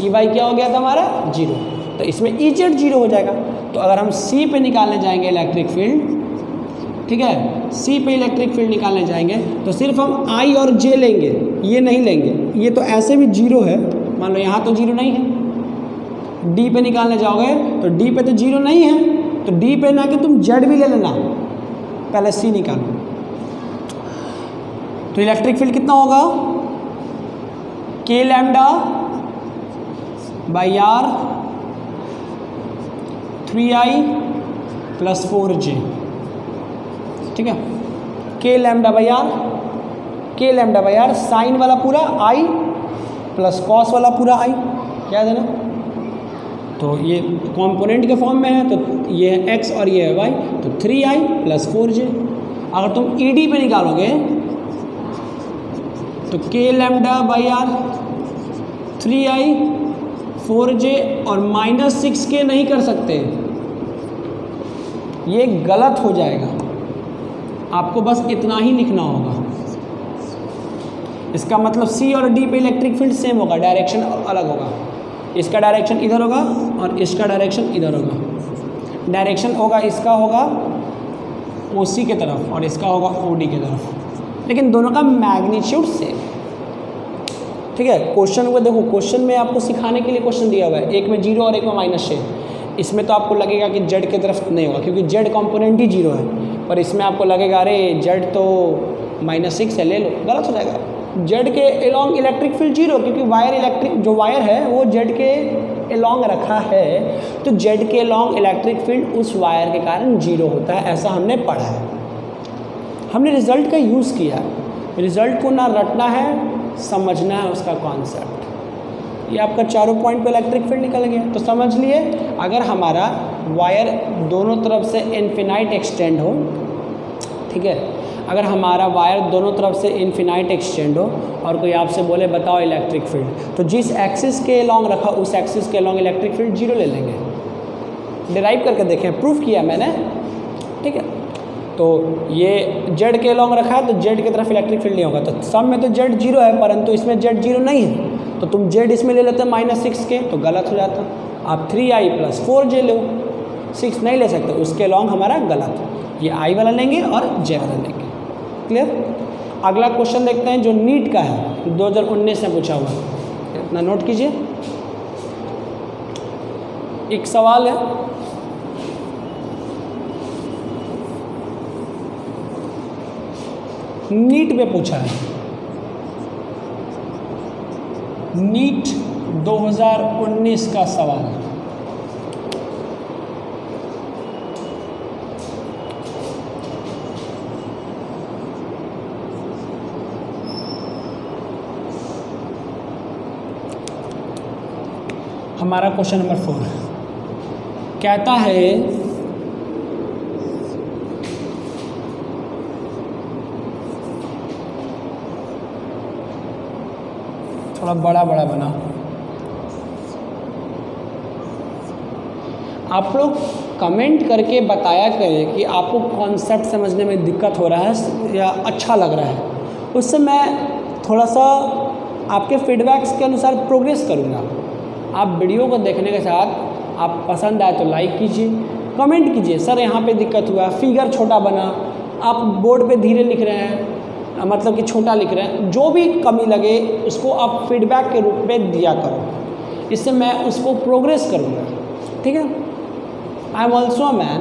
ई वाई क्या हो गया था हमारा, जीरो। तो इसमें ई जेड जीरो हो जाएगा। तो अगर हम सी पे निकालने जाएंगे इलेक्ट्रिक फील्ड, ठीक है, सी पे इलेक्ट्रिक फील्ड निकालने जाएंगे तो सिर्फ हम आई और जे लेंगे, ये नहीं लेंगे। ये तो ऐसे भी जीरो है, मान लो यहाँ तो जीरो नहीं है। डी पे निकालने जाओगे तो डी पे तो जीरो नहीं है, तो डी पे ना कि तुम जेड भी ले लेना, पहले सी निकालो। तो इलेक्ट्रिक फील्ड कितना होगा, के lambda by are 3i plus 4j। ठीक है, के लैम्डा बाई आर साइन वाला पूरा आई प्लस कॉस वाला पूरा आई, क्या देना। तो ये कंपोनेंट के फॉर्म में है तो ये है x और ये है y, तो 3i प्लस 4j। अगर तुम ed पे निकालोगे तो के lambda by are 3i 4j और -6k नहीं कर सकते, ये गलत हो जाएगा। आपको बस इतना ही लिखना होगा। इसका मतलब सी और डी पे इलेक्ट्रिक फील्ड सेम होगा, डायरेक्शन अलग होगा। इसका डायरेक्शन इधर होगा और इसका डायरेक्शन इधर होगा। डायरेक्शन होगा, इसका होगा ओसी के तरफ और इसका होगा ओडी के तरफ, लेकिन दोनों का मैग्नीट्यूड सेम। ठीक है, क्वेश्चन को देखो, क्वेश्चन में आपको सिखाने के लिए क्वेश्चन दिया हुआ है, एक में जीरो और एक में -6। इसमें तो आपको लगेगा कि जेड की तरफ नहीं होगा क्योंकि जेड कंपोनेंट ही जीरो है, पर इसमें आपको लगेगा अरे जेड तो -6 है, ले लो, गलत हो जाएगा। जेड के अलोंग इलेक्ट्रिक फील्ड जीरो, क्योंकि जो वायर है वो जेड के अलोंग रखा है, तो जेड के अलोंग इलेक्ट्रिक फील्ड उस वायर के कारण जीरो होता है, ऐसा हमने पढ़ा है। हमने रिजल्ट का यूज़ किया, रिजल्ट को ना रटना है, समझना है उसका कॉन्सेप्ट। ये आपका चारों पॉइंट पे इलेक्ट्रिक फील्ड निकल गया। तो समझ लिए, अगर हमारा वायर दोनों तरफ से इन्फिनाइट एक्सटेंड हो, ठीक है, अगर हमारा वायर दोनों तरफ से इन्फिनाइट एक्सटेंड हो और कोई आपसे बोले बताओ इलेक्ट्रिक फील्ड, तो जिस एक्सिस के अलोंग रखा उस एक्सिस के अलोंग इलेक्ट्रिक फील्ड जीरो ले लेंगे। डिराइव करके देखें, प्रूफ किया मैंने। ठीक है, तो ये जेड के अलोंग रखा है तो जेड की तरफ इलेक्ट्रिक फील्ड नहीं होगा, तो सब में तो जेड जीरो है परंतु इसमें जेड जीरो नहीं है, तो तुम जेड इसमें ले लेते -6 के, तो गलत हो जाता। आप 3i प्लस 4j लो, 6 नहीं ले सकते, उसके अलोंग हमारा गलत। ये i वाला लेंगे और j वाला लेंगे। क्लियर। अगला क्वेश्चन देखते हैं जो नीट का है, 2019 में पूछा हुआ है, इतना नोट कीजिए। एक सवाल है, नीट में पूछा है, नीट 2019 का सवाल। हमारा क्वेश्चन नंबर 4 कहता है थोड़ा बड़ा बना। आप लोग कमेंट करके बताया करें कि आपको कॉन्सेप्ट समझने में दिक्कत हो रहा है या अच्छा लग रहा है, उससे मैं थोड़ा सा आपके फीडबैक्स के अनुसार प्रोग्रेस करूँगा। आप वीडियो को देखने के साथ आप पसंद आए तो लाइक कीजिए, कमेंट कीजिए सर यहाँ पे दिक्कत हुआ, फिगर छोटा बना, आप बोर्ड पे धीरे लिख रहे हैं, मतलब कि छोटा लिख रहे हैं, जो भी कमी लगे उसको आप फीडबैक के रूप में दिया करो, इससे मैं उसको प्रोग्रेस करूँगा। ठीक है, I am also a man,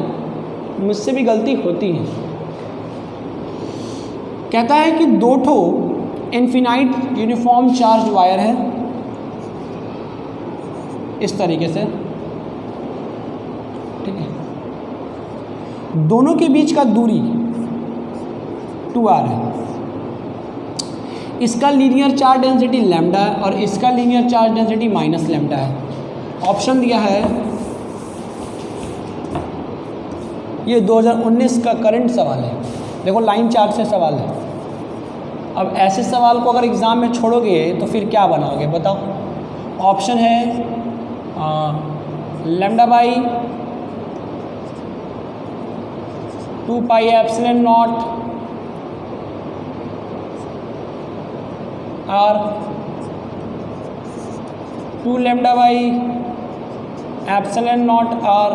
मुझसे भी गलती होती है। कहता है कि 2 ठो इनफिनाइट यूनिफॉर्म चार्ज वायर है इस तरीके से, ठीक है, दोनों के बीच का दूरी 2r है, इसका लीनियर चार्ज डेंसिटी लैम्डा है और इसका linear charge density minus lambda है। ऑप्शन दिया है, ये 2019 का करंट सवाल है, देखो लाइन चार्ज से सवाल है। अब ऐसे सवाल को अगर एग्ज़ाम में छोड़ोगे तो फिर क्या बनाओगे बताओ। ऑप्शन है lambda by 2 pi epsilon not R, 2 lambda by epsilon not R,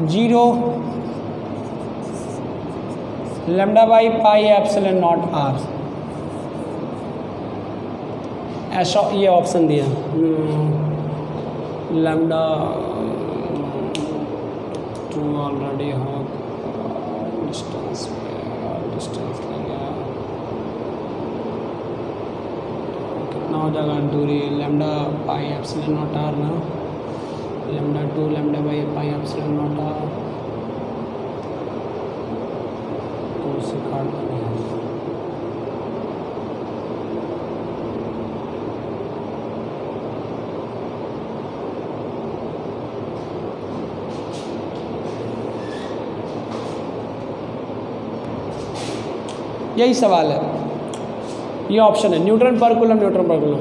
0 lambda by pi epsilon not R. ऐसा ये ऑप्शन दिया, लैम्डा 2 ऑलरेडी हो, डिस्टेंस लेंगे, कितना हो जाएगा दूरी, lambda pi epsilon not r ना, lambda 2 lambda by pi epsilon not r, तो उसे काट देना है। यही सवाल है, ये ऑप्शन है न्यूटन पर कूलम, न्यूटन पर कूलम।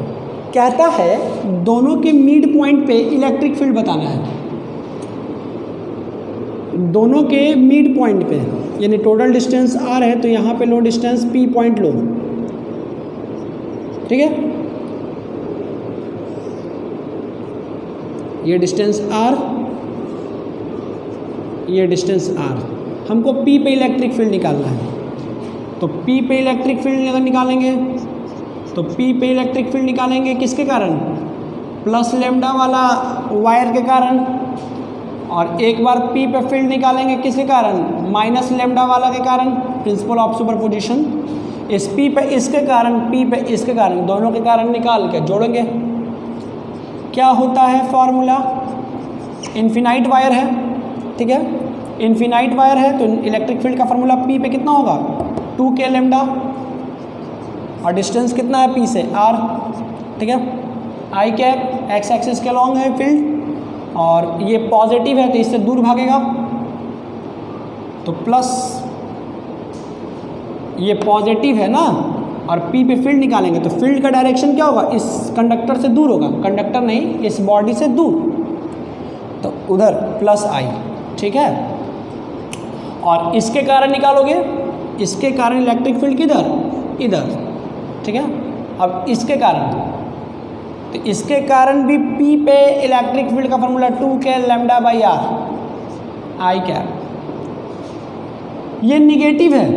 कहता है दोनों के मिड पॉइंट पे इलेक्ट्रिक फील्ड बताना है, दोनों के मिड पॉइंट पे, यानी टोटल डिस्टेंस r है तो यहाँ पे लो डिस्टेंस p पॉइंट लो, ठीक है, ये डिस्टेंस r, ये डिस्टेंस r, हमको p पे इलेक्ट्रिक फील्ड निकालना है। तो p पे इलेक्ट्रिक फील्ड अगर निकालेंगे तो p पे इलेक्ट्रिक फील्ड निकालेंगे किसके कारण, प्लस लैम्डा वाला वायर के कारण, और एक बार p पे फील्ड निकालेंगे किसके कारण, माइनस लैम्डा वाला के कारण, प्रिंसिपल ऑफ सुपरपोजिशन। इस p पे इसके कारण, p पे इसके कारण, दोनों के कारण निकाल के जोड़ेंगे, क्या होता है फॉर्मूला, इन्फिनाइट वायर है, ठीक है, इन्फिनाइट वायर है तो इलेक्ट्रिक फील्ड का फॉर्मूला p पे कितना होगा, 2k लैम्डा, और डिस्टेंस कितना है p से r, ठीक है, आई कैप एक्स एक्सिस के लॉन्ग है फील्ड, और ये पॉजिटिव है तो इससे दूर भागेगा, तो प्लस ये पॉजिटिव है ना, और p पे फील्ड निकालेंगे तो फील्ड का डायरेक्शन क्या होगा, इस कंडक्टर से दूर होगा, कंडक्टर नहीं इस बॉडी से दूर, तो उधर प्लस आई, ठीक है। और इसके कारण निकालोगे, इसके कारण इलेक्ट्रिक फील्ड किधर, इधर, ठीक है। अब इसके कारण, तो इसके कारण भी p पे इलेक्ट्रिक फील्ड का formula 2k lambda by r, I cap, ये निगेटिव है,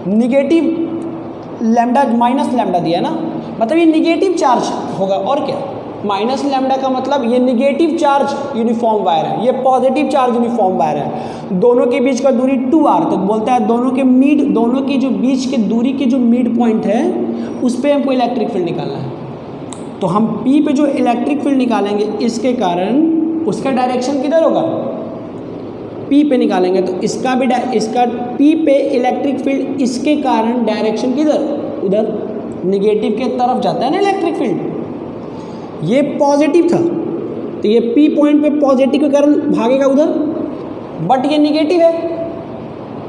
निगेटिव लैम्डा माइनस लैम्डा दिया ना, मतलब ये निगेटिव चार्ज होगा, और क्या, माइनस लैम्डा का मतलब ये निगेटिव चार्ज यूनिफॉर्म वायर है, ये पॉजिटिव चार्ज यूनिफॉर्म वायर है, दोनों के बीच का दूरी 2r, तो बोलता है दोनों के जो बीच के दूरी के जो मिड पॉइंट है उस पर हमको इलेक्ट्रिक फील्ड निकालना है। तो हम p पे जो इलेक्ट्रिक फील्ड निकालेंगे इसके कारण उसका डायरेक्शन किधर होगा, p पे निकालेंगे तो इसका भी इसका p पे इलेक्ट्रिक फील्ड इसके कारण डायरेक्शन किधर, उधर, निगेटिव के तरफ जाता है ना इलेक्ट्रिक फील्ड। ये पॉजिटिव था तो ये p पॉइंट पे पॉजिटिव के कारण भागेगा उधर, बट ये निगेटिव है,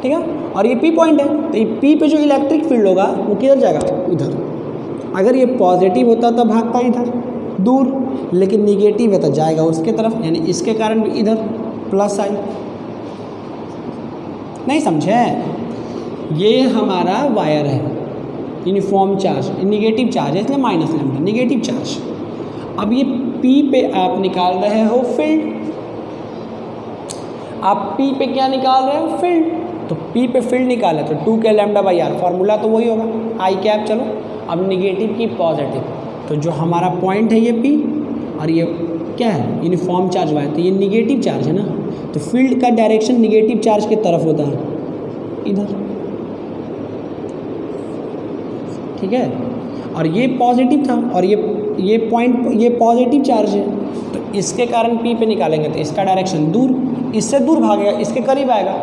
ठीक है, और ये p पॉइंट है तो ये p पे जो इलेक्ट्रिक फील्ड होगा वो किधर जाएगा, उधर। अगर ये पॉजिटिव होता तो भागता इधर दूर, लेकिन निगेटिव है तो जाएगा उसके तरफ, यानी इसके कारण भी इधर प्लस आई। नहीं समझे, ये हमारा वायर है, यूनिफॉर्म चार्ज, निगेटिव चार्ज है इसलिए माइनस लैम्डा, निगेटिव चार्ज। अब ये p पे आप निकाल रहे हो फील्ड, आप पी पे क्या निकाल रहे हो, फील्ड, तो पी पे फील्ड निकाला तो 2k lambda by are, formula तो वही होगा आई कैप। चलो अब निगेटिव की पॉजिटिव, तो जो हमारा पॉइंट है ये पी और ये क्या है, यूनिफॉर्म चार्ज वायर, तो ये निगेटिव चार्ज है ना, तो फील्ड का डायरेक्शन निगेटिव चार्ज की तरफ होता है, इधर, ठीक है। और ये पॉजिटिव था और ये पॉइंट, ये पॉजिटिव चार्ज है, तो इसके कारण पी पे निकालेंगे तो इसका डायरेक्शन दूर, इससे दूर भागेगा, इसके करीब आएगा,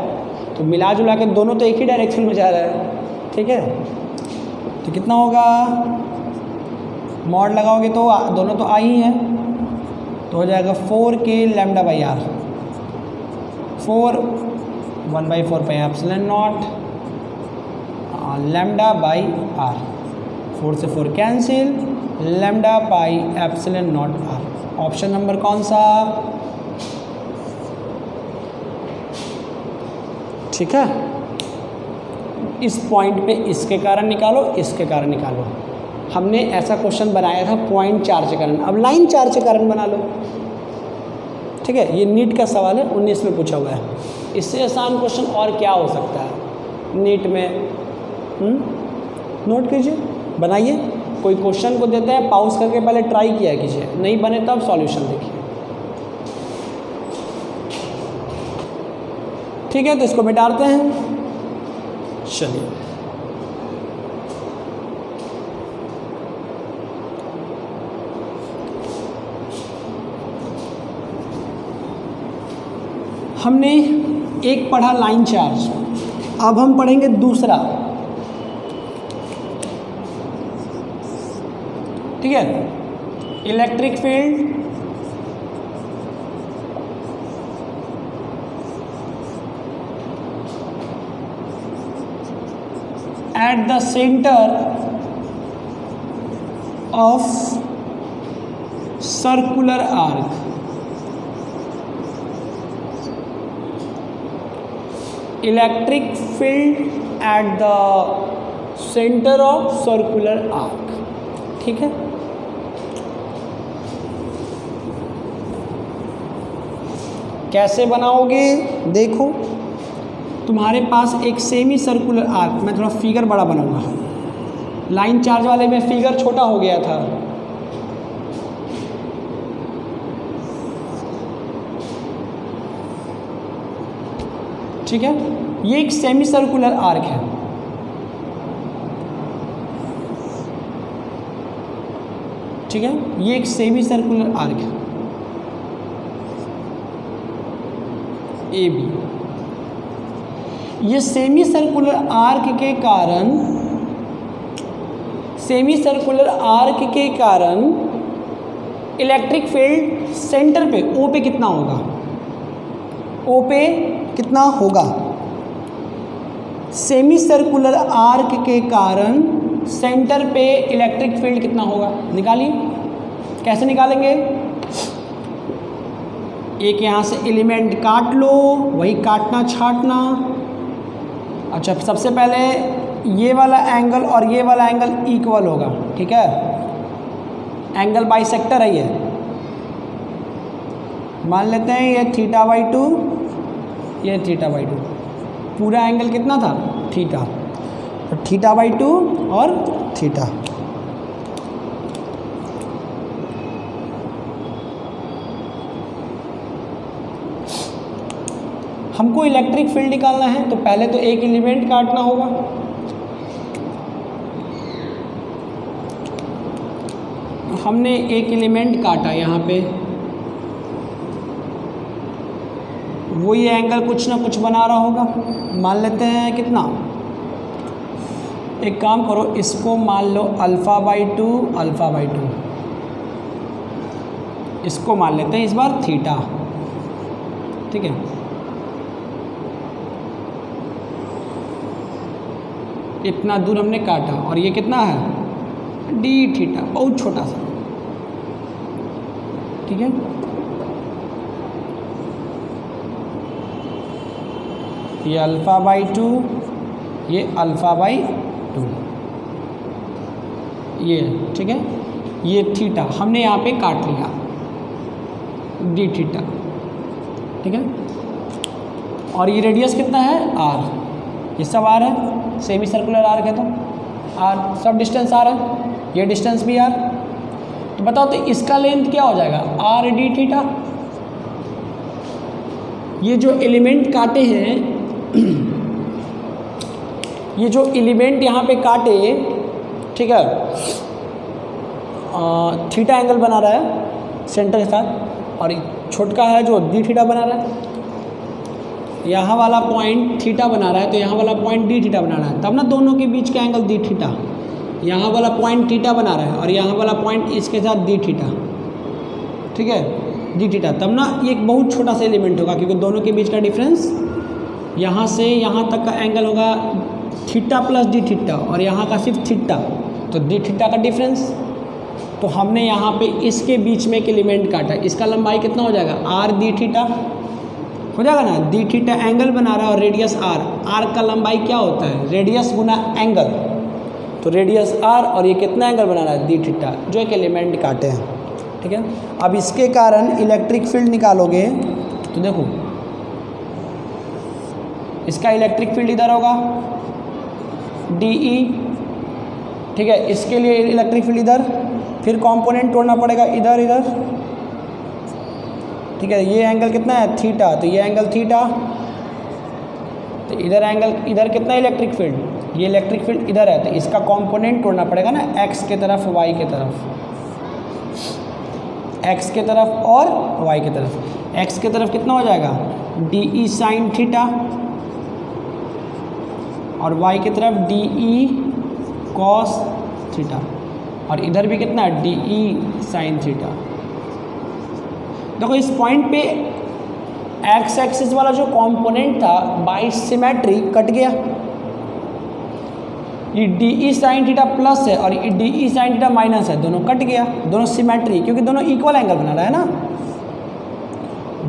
तो मिला जुला के दोनों तो एक ही डायरेक्शन में जा रहा है, ठीक है। तो कितना होगा, मॉड लगाओगे तो दोनों तो आई ही हैं, तो हो जाएगा 4k lambda by R, 4 1/4 pi epsilon naught lambda by R, 4 से 4 cancel, lambda by epsilon not R. Option number कौन सा, ठीक है। इस पॉइंट पे इसके कारण निकालो, इसके कारण निकालो। हमने ऐसा क्वेश्चन बनाया था पॉइंट चार्ज के कारण, अब लाइन चार्ज के कारण बना लो, ठीक है। ये नीट का सवाल है, 19 में पूछा हुआ है। इससे आसान क्वेश्चन और क्या हो सकता है नीट में, नोट कीजिए, बनाइए। कोई क्वेश्चन को देता है, पॉज करके पहले ट्राई किया कीजिए, नहीं बने तब सॉल्यूशन देखिए, ठीक है। तो इसको मिटाते हैं, चलिए। हमने एक पढ़ा लाइन चार्ज, अब हम पढ़ेंगे दूसरा, ठीक है। Electric field at the center of circular arc, electric field at the center of circular arc, ठीक है। कैसे बनाओगे, देखो तुम्हारे पास एक सेमी सर्कुलर आर्क, मैं थोड़ा फिगर बड़ा बनाऊंगा, लाइन चार्ज वाले में फिगर छोटा हो गया था, ठीक है। ये एक सेमी सर्कुलर आर्क है, ठीक है। ये एक सेमी सर्कुलर आर्क है ए बी। ये सेमी सर्कुलर आर्क के कारण, सेमी सर्कुलर आर्क के कारण इलेक्ट्रिक फील्ड सेंटर पे ओ पे कितना होगा, ओ पे कितना होगा, सेमी सर्कुलर आर्क के कारण सेंटर पे इलेक्ट्रिक फील्ड कितना होगा, निकालिए। कैसे निकालेंगे, एक यहाँ से एलिमेंट काट लो, वही काटना छाटना। अच्छा, सबसे पहले ये वाला एंगल और ये वाला एंगल इक्वल होगा, ठीक है। एंगल बाइसेक्टर है ये, मान लेते हैं ये θ/2, ये θ/2, पूरा एंगल कितना था, थीटा, तो θ/2 और थीटा। हमको इलेक्ट्रिक फील्ड निकालना है, तो पहले तो एक एलिमेंट काटना होगा, हमने एक एलिमेंट काटा यहाँ पे, वो ये एंगल कुछ ना कुछ बना रहा होगा, मान लेते हैं कितना, एक काम करो, इसको मान लो α/2, α/2, इसको मान लेते हैं इस बार थीटा, ठीक है। इतना दूर हमने काटा और ये कितना है, dθ, बहुत छोटा सा, ठीक है। ये α/2, ये α/2, ये ठीक है, ये थीटा हमने यहाँ पे काट लिया dθ, ठीक है। और ये रेडियस कितना है आर, ये सब आर है, सेमी सर्कुलर आर्क है तो आर, सब डिस्टेंस आर है, ये डिस्टेंस भी आर। तो बताओ तो इसका लेंथ क्या हो जाएगा आर डी थीटा। ये जो एलिमेंट काटे हैं ये जो एलिमेंट यहाँ पे काटे, ठीक है, थीटा एंगल बना रहा है सेंटर के साथ, और छोटका है जो डी थीटा बना रहा है। यहाँ वाला पॉइंट थीटा बना रहा है तो यहाँ वाला पॉइंट डी थीटा बना रहा है, तब ना दोनों के बीच का एंगल डी थीटा। यहाँ वाला पॉइंट थीटा बना रहा है और यहाँ वाला पॉइंट इसके साथ डी थीटा, ठीक है, डी थीटा, तब ना ये एक बहुत छोटा सा एलिमेंट होगा क्योंकि दोनों के बीच का डिफरेंस यहाँ से यहाँ तक का एंगल होगा थीटा प्लस डी थीटा, और यहाँ का सिर्फ थीटा, तो डी थीटा का डिफरेंस। तो हमने यहाँ पे इसके बीच में एक एलिमेंट काटा, इसका लंबाई कितना हो जाएगा आर डी थीटा हो जाएगा ना। डी थीटा एंगल बना रहा है और रेडियस आर, आर का लंबाई क्या होता है रेडियस गुना एंगल, तो रेडियस आर, और ये कितना एंगल बना रहा है डी थीटा, जो एक एलिमेंट काटे हैं, ठीक है। अब इसके कारण इलेक्ट्रिक फील्ड निकालोगे तो देखो इसका इलेक्ट्रिक फील्ड इधर होगा DE, ठीक है, इसके लिए इलेक्ट्रिक फील्ड इधर, फिर कंपोनेंट तोड़ना पड़ेगा इधर इधर, ठीक है। ये एंगल कितना है थीटा, तो ये एंगल थीटा, तो इधर एंगल, इधर कितना इलेक्ट्रिक फील्ड, ये इलेक्ट्रिक फील्ड इधर है, तो इसका कंपोनेंट तोड़ना पड़ेगा ना x के तरफ y के तरफ, x के तरफ और y के तरफ। x के तरफ कितना हो जाएगा DE साइन थीटा, और y की तरफ DE कॉस थीटा, और इधर भी कितना DE साइन थीटा। देखो इस पॉइंट पे एक्स एक्सिस वाला जो कंपोनेंट था बाई सिमेट्री कट गया, ये DE साइन थीटा प्लस है और ये DE साइन थीटा माइनस है, दोनों कट गया, दोनों सिमेट्री, क्योंकि दोनों इक्वल एंगल बना रहा है ना,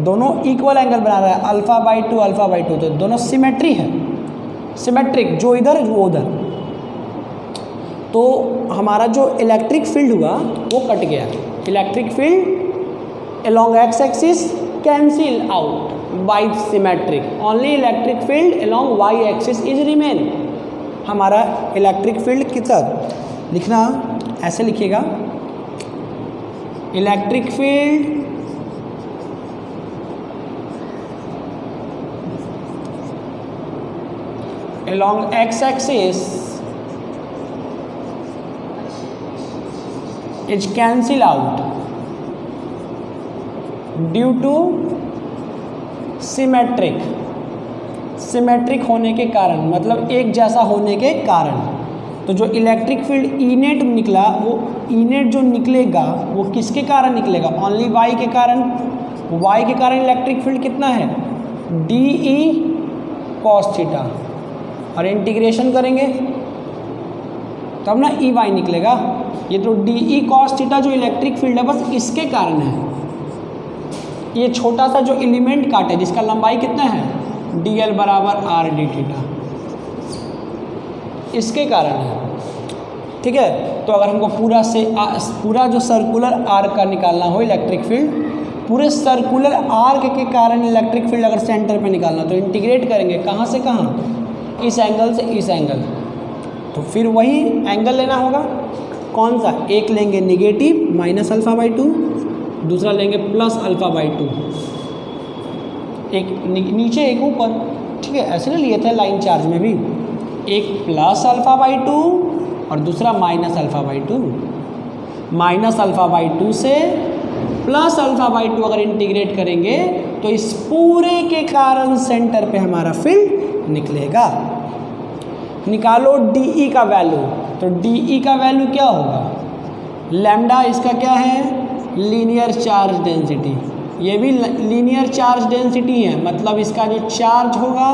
दोनों इक्वल एंगल बना रहा है, alpha by two alpha by two, तो दोनों सिमेट्री है, सिमेट्रिक, जो इधर वो उधर। तो हमारा जो इलेक्ट्रिक फील्ड हुआ वो कट गया, electric field along x axis cancel out by symmetric, only electric field along y axis is remain। हमारा इलेक्ट्रिक फील्ड कितना लिखना, ऐसे लिखिएगा electric field along x axis is cancel out due to symmetric, symmetric होने के कारण, मतलब एक जैसा होने के कारण। तो जो इलेक्ट्रिक फील्ड ई नेट निकला, वो ई नेट जो निकलेगा वो किसके कारण निकलेगा, ओनली वाई के कारण। वाई के कारण इलेक्ट्रिक फील्ड कितना है DE कॉस थीटा, और इंटीग्रेशन करेंगे तब ना EY निकलेगा। ये तो DE कॉस थीटा जो इलेक्ट्रिक फील्ड है बस इसके कारण है। ये छोटा सा जो एलिमेंट काटे जिसका लंबाई कितना है DL बराबर R D थीटा, इसके कारण है, ठीक है। तो अगर हमको पूरा जो सर्कुलर आर्क का निकालना हो इलेक्ट्रिक फील्ड, पूरे सर्कुलर आर्क के कारण इलेक्ट्रिक फील्ड अगर सेंटर पे निकालना तो इंटीग्रेट करेंगे कहाँ से कहाँ, इस एंगल से इस एंगल, तो फिर वही एंगल लेना होगा। कौन सा, एक लेंगे negative minus alpha by two, दूसरा लेंगे प्लस अल्फ़ा बाई टू, एक नीचे एक ऊपर, ठीक है, ऐसे ना लिए थे लाइन चार्ज में भी, एक प्लस अल्फ़ा बाई टू और दूसरा minus alpha by two. Minus alpha by two से प्लस अल्फ़ा बाई टू अगर इंटीग्रेट करेंगे तो इस पूरे के कारण सेंटर पे हमारा फील्ड निकलेगा। निकालो DE का वैल्यू, तो DE का वैल्यू क्या होगा, लैम्डा इसका क्या है लीनियर चार्ज डेंसिटी, ये भी लीनियर चार्ज डेंसिटी है, मतलब इसका जो चार्ज होगा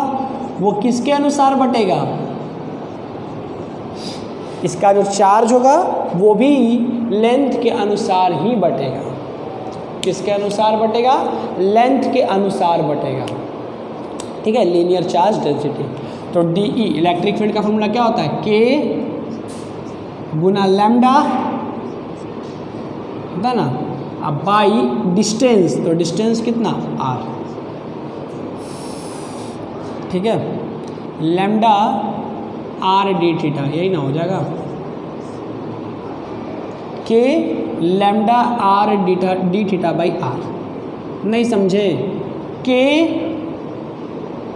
वो किसके अनुसार बटेगा, इसका जो चार्ज होगा वो भी लेंथ के अनुसार ही बटेगा। किसके अनुसार बटेगा, लेंथ के अनुसार बटेगा, ठीक है, लीनियर चार्ज डेंसिटी। तो DE इलेक्ट्रिक फील्ड का फॉर्मूला क्या होता है, K गुना लैम्डा, होता ना, अब बाई डिस्टेंस, तो डिस्टेंस कितना R। ठीक है, लैम्डा आर डी थीटा, यही ना हो जाएगा, k lambda R d theta by R. नहीं समझे, के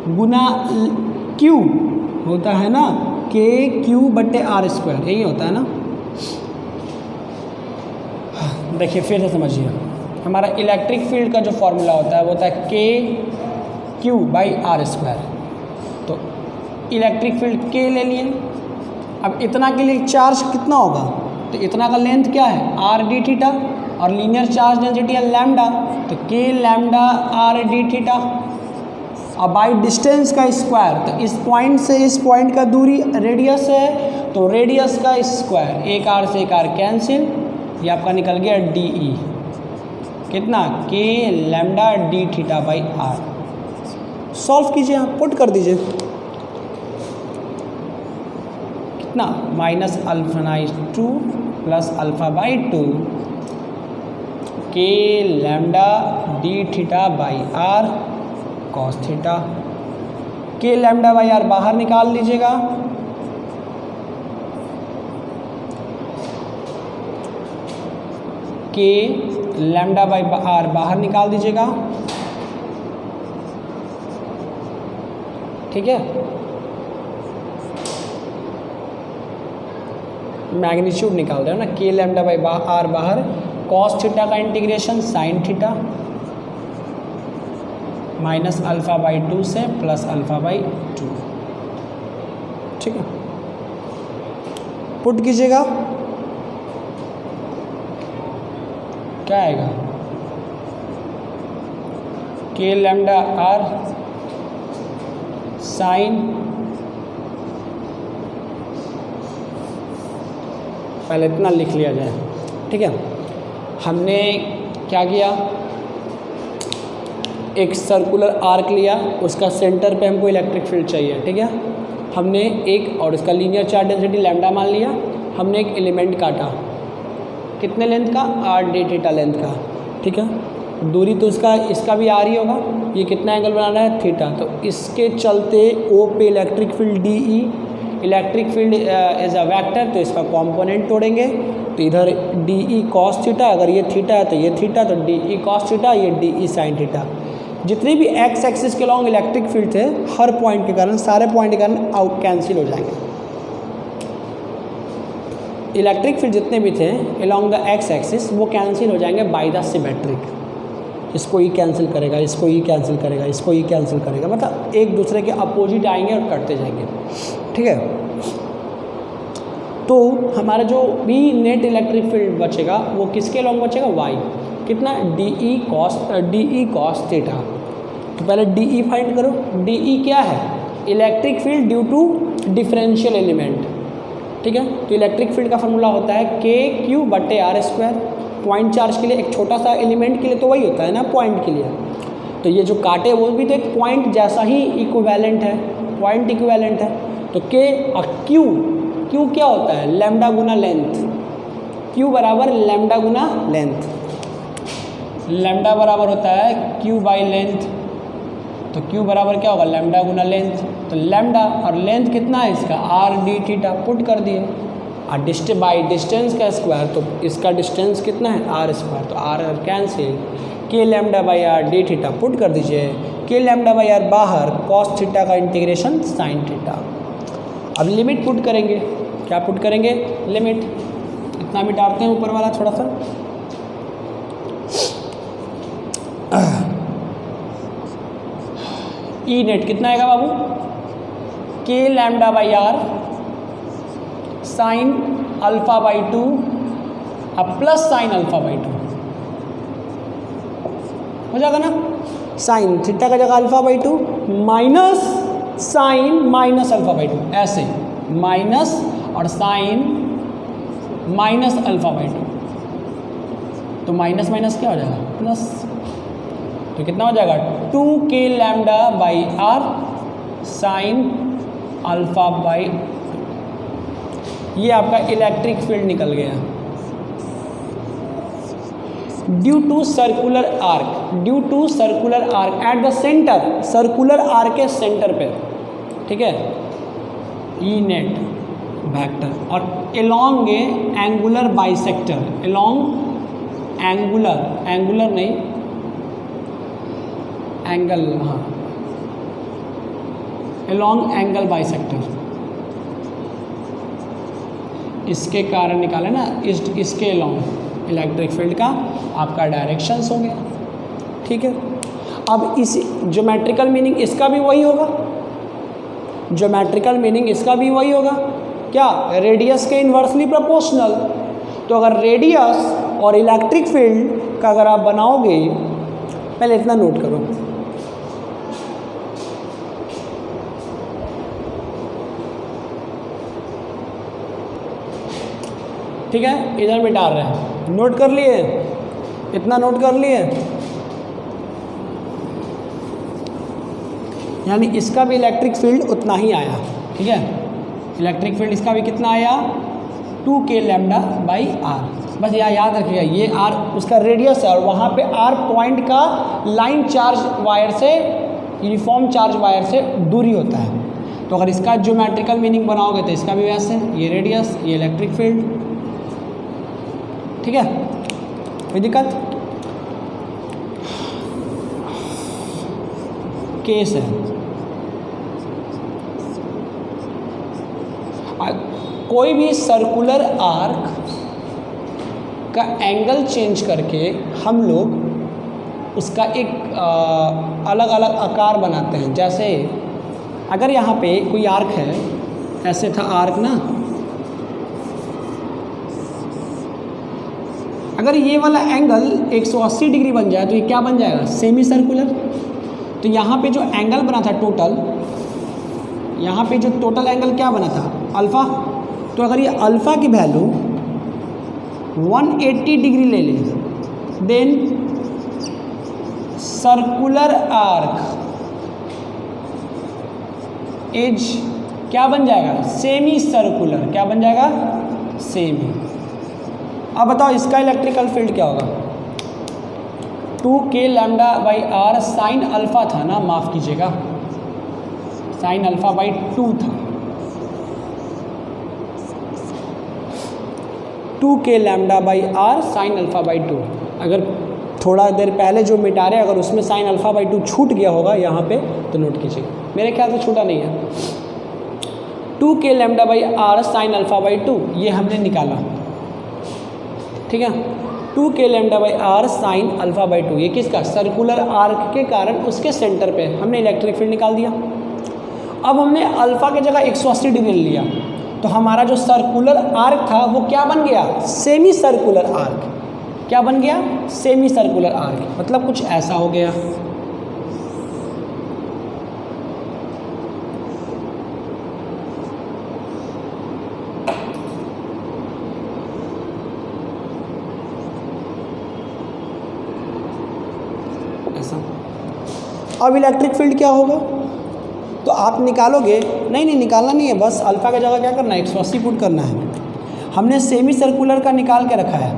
गुना क्यू होता है ना, के क्यू बट्टे आर स्क्वायर, यही होता है ना। देखिए फिर से समझिए, हमारा इलेक्ट्रिक फील्ड का जो फॉर्मूला होता है वो होता है के क्यू बाई आर स्क्वायर। तो इलेक्ट्रिक फील्ड के ले लिए, अब इतना के लिए चार्ज कितना होगा, तो इतना का लेंथ क्या है आर डी थीटा, और लीनियर चार्ज डेंसिटी है लैम्डा, तो के लैम्डा आर डी थीटा। अब बाई डिस्टेंस का स्क्वायर, तो इस पॉइंट से इस पॉइंट का दूरी रेडियस है, तो रेडियस का स्क्वायर, एक आर से एक आर कैंसिल, ये आपका निकल गया डी ई, कितना k lambda d theta by R. Solve कीजिए, आप पुट कर दीजिए, कितना minus alpha 2 plus alpha by 2 k lambda d theta by R cos theta. K lambda by R बाहर निकाल लीजिएगा, के लैम्डा बाई आर बाहर निकाल दीजिएगा, ठीक है। मैग्नीट्यूड निकाल रहे हो ना, के लैम्डा बाई आर बाहर, कॉस थीटा का integration sine theta minus alpha by 2 से प्लस अल्फा बाई 2, ठीक है। पुट कीजिएगा, क्या आएगा, के लैम्डा आर साइन, पहले इतना लिख लिया जाए, ठीक है। हमने क्या किया, एक सर्कुलर आर्क लिया, उसका सेंटर पे हमको इलेक्ट्रिक फील्ड चाहिए, ठीक है। हमने एक, और इसका लीनियर चार्ज डेंसिटी लैम्डा मान लिया, हमने एक एलिमेंट काटा, कितने लेंथ का, आर डी थीटा लेंथ का, ठीक है। दूरी तो इसका भी आर ही होगा, ये कितना एंगल बनाना है, थीटा, तो इसके चलते ओ पे electric field d E, electric field as a vector, तो इसका कंपोनेंट तोड़ेंगे, तो इधर डी ई कॉस थीटा, अगर ये थीटा है तो ये थीटा, तो डी ई कॉस थीटा, ये डी ई साइन थीटा। जितने भी एक्स एक्सिस के लॉन्ग इलेक्ट्रिक फील्ड थे, हर पॉइंट के कारण, सारे पॉइंट के कारण आउट कैंसिल हो जाएंगे। इलेक्ट्रिक फील्ड जितने भी थे अलॉन्ग द एक्स एक्सिस, वो कैंसिल हो जाएंगे बाय द सिमेट्रिक। इसको ही कैंसिल करेगा, इसको ही कैंसिल करेगा, इसको ही कैंसिल करेगा, मतलब एक दूसरे के अपोजिट आएंगे और कटते जाएंगे, ठीक है। तो हमारा जो भी नेट इलेक्ट्रिक फील्ड बचेगा वो किसके लॉन्ग बचेगा, वाई, कितना, डी ई कॉस थीटा। तो पहले डी ई फाइंड करो, डी ई क्या है, electric field due to differential element, ठीक है। तो इलेक्ट्रिक फील्ड का फॉर्मूला होता है के क्यू बट्टे आर स्क्वायर। पॉइंट चार्ज के लिए, एक छोटा सा एलिमेंट के लिए तो वही होता है ना पॉइंट के लिए, तो ये जो काटे वो भी तो एक पॉइंट जैसा ही इक्विवेलेंट है, पॉइंट इक्विवेलेंट है। तो के और क्यू क्या होता है, लैम्डा गुना लेंथ, क्यू बराबर लैम्डा गुना लेंथ, लैम्डा बराबर होता है क्यू बाई लेंथ, तो क्यू बराबर क्या होगा, लैम्डा गुना लेंथ, तो लैम्डा और लेंथ कितना है इसका, आर डी थीटा, पुट कर दिए, और बाई डिस्टेंस का स्क्वायर, तो इसका डिस्टेंस कितना है, आर स्क्वायर, तो आर कैंसिल, के lambda by are d theta put कर दीजिए, के लैम्डा बाई आर बाहर, कॉस थीटा का इंटीग्रेशन साइन थीटा। अब लिमिट पुट करेंगे, क्या पुट करेंगे, लिमिट, इतना मिटाते हैं ऊपर वाला थोड़ा सा, ई नेट कितना आएगा बाबू, k lambda by R sine alpha by 2 अब प्लस साइन अल्फा बाई 2 हो जाएगा ना, साइन थीटा का जगह alpha by 2 minus sine minus alpha by 2, ऐसे माइनस और साइन माइनस अल्फा बाई 2, तो माइनस माइनस क्या हो जाएगा, प्लस, तो कितना हो जाएगा 2 k lambda by R sine alpha by, ये आपका इलेक्ट्रिक फील्ड निकल गया due to circular arc, due to circular arc at the centre, circular arc के सेंटर पे ठीक है, ई नेट वेक्टर, और along a angular bisector, along angular नहीं, एंगल, हाँ, एलोंग एंगल बाइसेक्टर, इसके कारण निकाले ना, इसके एलोंग इलेक्ट्रिक फील्ड का आपका डायरेक्शंस हो गया। ठीक है, अब इस ज्योमेट्रिकल मीनिंग इसका भी वही होगा, ज्योमेट्रिकल मीनिंग इसका भी वही होगा, क्या, रेडियस के इन्वर्सली प्रोपोर्शनल। तो अगर रेडियस और इलेक्ट्रिक फील्ड का अगर आप बनाओगे, पहले इतना नोट करो, ठीक है, इधर मिटा रहे हैं, नोट कर लिए, इतना नोट कर लिए, यानी इसका भी इलेक्ट्रिक फील्ड उतना ही आया। ठीक है, इलेक्ट्रिक फील्ड इसका भी कितना आया, 2k लैम्डा बाई आर। बस यहाँ याद रखिएगा, ये आर उसका रेडियस है और वहाँ पे आर पॉइंट का लाइन चार्ज वायर से, यूनिफॉर्म चार्ज वायर से दूरी होता है। तो अगर इसका ज्योमेट्रिकल मीनिंग बनाओगे तो इसका भी वैसे, ये रेडियस, ये इलेक्ट्रिक फील्ड। ठीक है, कोई दिक्कत, केस है। कोई भी सर्कुलर आर्क का एंगल चेंज करके हम लोग उसका एक अलग अलग आकार बनाते हैं। जैसे अगर यहाँ पे कोई आर्क है, ऐसे था आर्क ना, अगर ये वाला एंगल 180 डिग्री बन जाए तो ये क्या बन जाएगा, सेमी सर्कुलर। तो यहाँ पे जो एंगल बना था टोटल, यहाँ पे जो टोटल एंगल क्या बना था, अल्फ़ा। तो अगर ये अल्फ़ा की वैल्यू 180 डिग्री ले लें, देन सर्कुलर आर्क एज क्या बन जाएगा, सेमी सर्कुलर। क्या बन जाएगा, सेमी। अब बताओ इसका इलेक्ट्रिकल फील्ड क्या होगा, 2k lambda by R sine alpha था ना, माफ़ कीजिएगा, साइन अल्फ़ा बाई 2 था, 2k lambda by R sine alpha by 2। अगर थोड़ा देर पहले जो मिटा रहे, अगर उसमें साइन अल्फ़ा बाई 2 छूट गया होगा यहाँ पे तो नोट कीजिए, मेरे ख्याल से छूटा नहीं है। 2k lambda by R sine alpha by 2 ये हमने निकाला। ठीक है, 2k lambda by R sine alpha by 2, ये किसका, सर्कुलर आर्क के कारण उसके सेंटर पे हमने इलेक्ट्रिक फील्ड निकाल दिया। अब हमने अल्फ़ा की जगह 180 डिग्री लिया, तो हमारा जो सर्कुलर आर्क था वो क्या बन गया, सेमी सर्कुलर आर्क। क्या बन गया, सेमी सर्कुलर आर्क, मतलब कुछ ऐसा हो गया। ऐसा। अब इलेक्ट्रिक फील्ड क्या होगा, तो आप निकालोगे, नहीं निकालना नहीं है, बस अल्फ़ा की जगह क्या करना है, 180 पुट करना है। हमने सेमी सर्कुलर का निकाल के रखा है,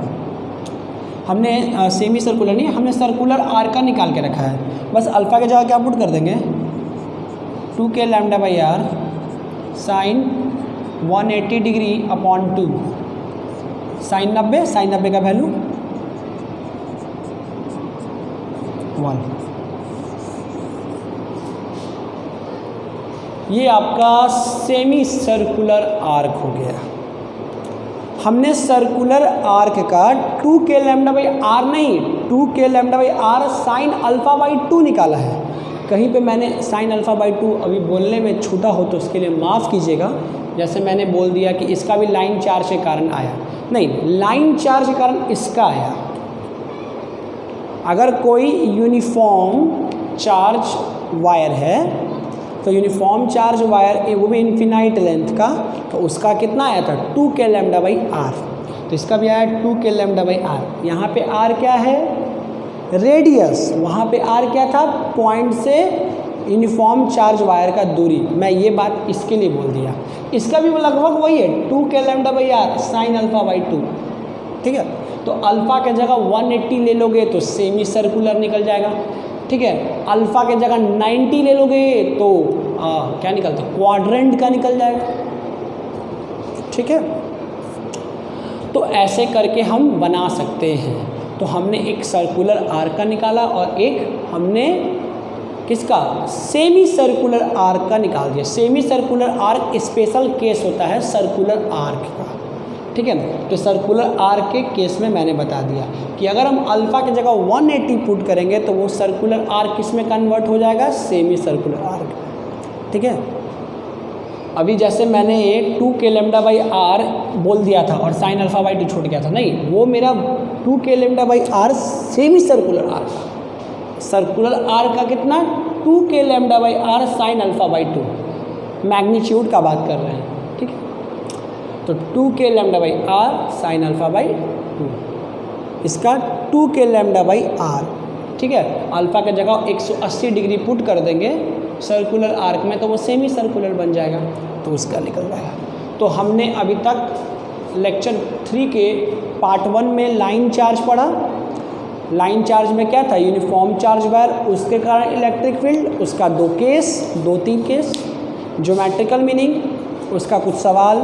हमने सेमी सर्कुलर नहीं, हमने सर्कुलर आर्क का निकाल के रखा है। बस अल्फ़ा की जगह क्या पुट कर देंगे, 2k lambda by R sine 180 degree upon 2, sine 90, sine 90 का वैल्यू 1। ये आपका सेमी सर्कुलर आर्क हो गया। हमने सर्कुलर आर्क का 2k लैम्डा बाई आर नहीं, 2k lambda by R sine alpha by 2 निकाला है। कहीं पे मैंने साइन अल्फ़ा बाई 2 अभी बोलने में छूटा हो तो उसके लिए माफ़ कीजिएगा। जैसे मैंने बोल दिया कि इसका भी लाइन चार्ज के कारण आया, नहीं, लाइन चार्ज के कारण इसका आया। अगर कोई यूनिफॉर्म चार्ज वायर है तो यूनिफॉर्म चार्ज वायर, वो भी इन्फिनाइट लेंथ का, तो उसका कितना आया था, 2k लैम्डा बाई आर। तो इसका भी आया 2k लैम्डा बाई आर। यहाँ पे आर क्या है, रेडियस, वहाँ पे आर क्या था, पॉइंट से यूनिफॉर्म चार्ज वायर का दूरी। मैं ये बात इसके लिए बोल दिया। इसका भी लगभग वही है, 2k lambda by R sine alpha by 2। ठीक है, तो अल्फ़ा के जगह 180 ले लोगे तो सेमी सर्कुलर निकल जाएगा। ठीक है, अल्फ़ा के जगह 90 ले लोगे तो क्या निकलता है, क्वाड्रेंट का निकल जाएगा। ठीक है, तो ऐसे करके हम बना सकते हैं। तो हमने एक सर्कुलर आर्क का निकाला और एक हमने किसका, सेमी सर्कुलर आर्क का निकाल दिया। Semi circular arc special case होता है सर्कुलर आर्क का। ठीक है, तो सर्कुलर आर्क के केस में मैंने बता दिया कि अगर हम अल्फ़ा की जगह 180 पुट करेंगे तो वो सर्कुलर आर्क किस में कन्वर्ट हो जाएगा, सेमी सर्कुलर आर्क। ठीक है, अभी जैसे मैंने ये 2k लैम्डा बाई आर बोल दिया था और साइन अल्फ़ा बाई 2 छूट गया था, नहीं, वो मेरा 2k lambda by R semicircular arc का। सर्कुलर आर्क का कितना, 2k lambda by R sine alpha by 2, magnitude का बात कर रहे हैं। ठीक है, तो 2k lambda by R sine alpha by 2, इसका 2k लैम्डा बाई आर। ठीक है, अल्फ़ा की जगह 180 डिग्री पुट कर देंगे सर्कुलर आर्क में तो वो सेमी सर्कुलर बन जाएगा, तो उसका निकल जाएगा। तो हमने अभी तक लेक्चर 3 के पार्ट 1 में लाइन चार्ज पढ़ा। लाइन चार्ज में क्या था, यूनिफॉर्म चार्ज वायर, उसके कारण इलेक्ट्रिक फील्ड, उसका 2-3 केस, ज्योमेट्रिकल मीनिंग, उसका कुछ सवाल।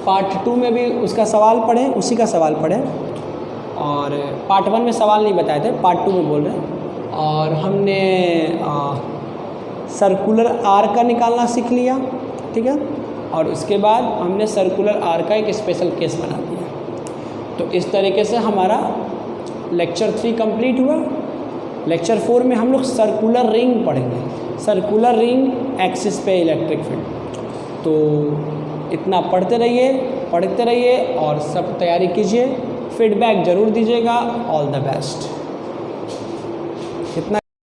पार्ट 2 में भी उसका सवाल पढ़े, उसी का सवाल पढ़े, और पार्ट 1 में सवाल नहीं बताए थे, पार्ट 2 में बोल रहे हैं। और हमने सर्कुलर आर्क का निकालना सीख लिया। ठीक है, और उसके बाद हमने सर्कुलर आर्क का एक स्पेशल केस बना दिया। तो इस तरीके से हमारा लेक्चर 3 कंप्लीट हुआ। लेक्चर 4 में हम लोग सर्कुलर रिंग पढ़ेंगे, सर्कुलर रिंग एक्सिस पे इलेक्ट्रिक फील्ड। तो इतना पढ़ते रहिए और सब तैयारी कीजिए, फीडबैक ज़रूर दीजिएगा। All the best. इतना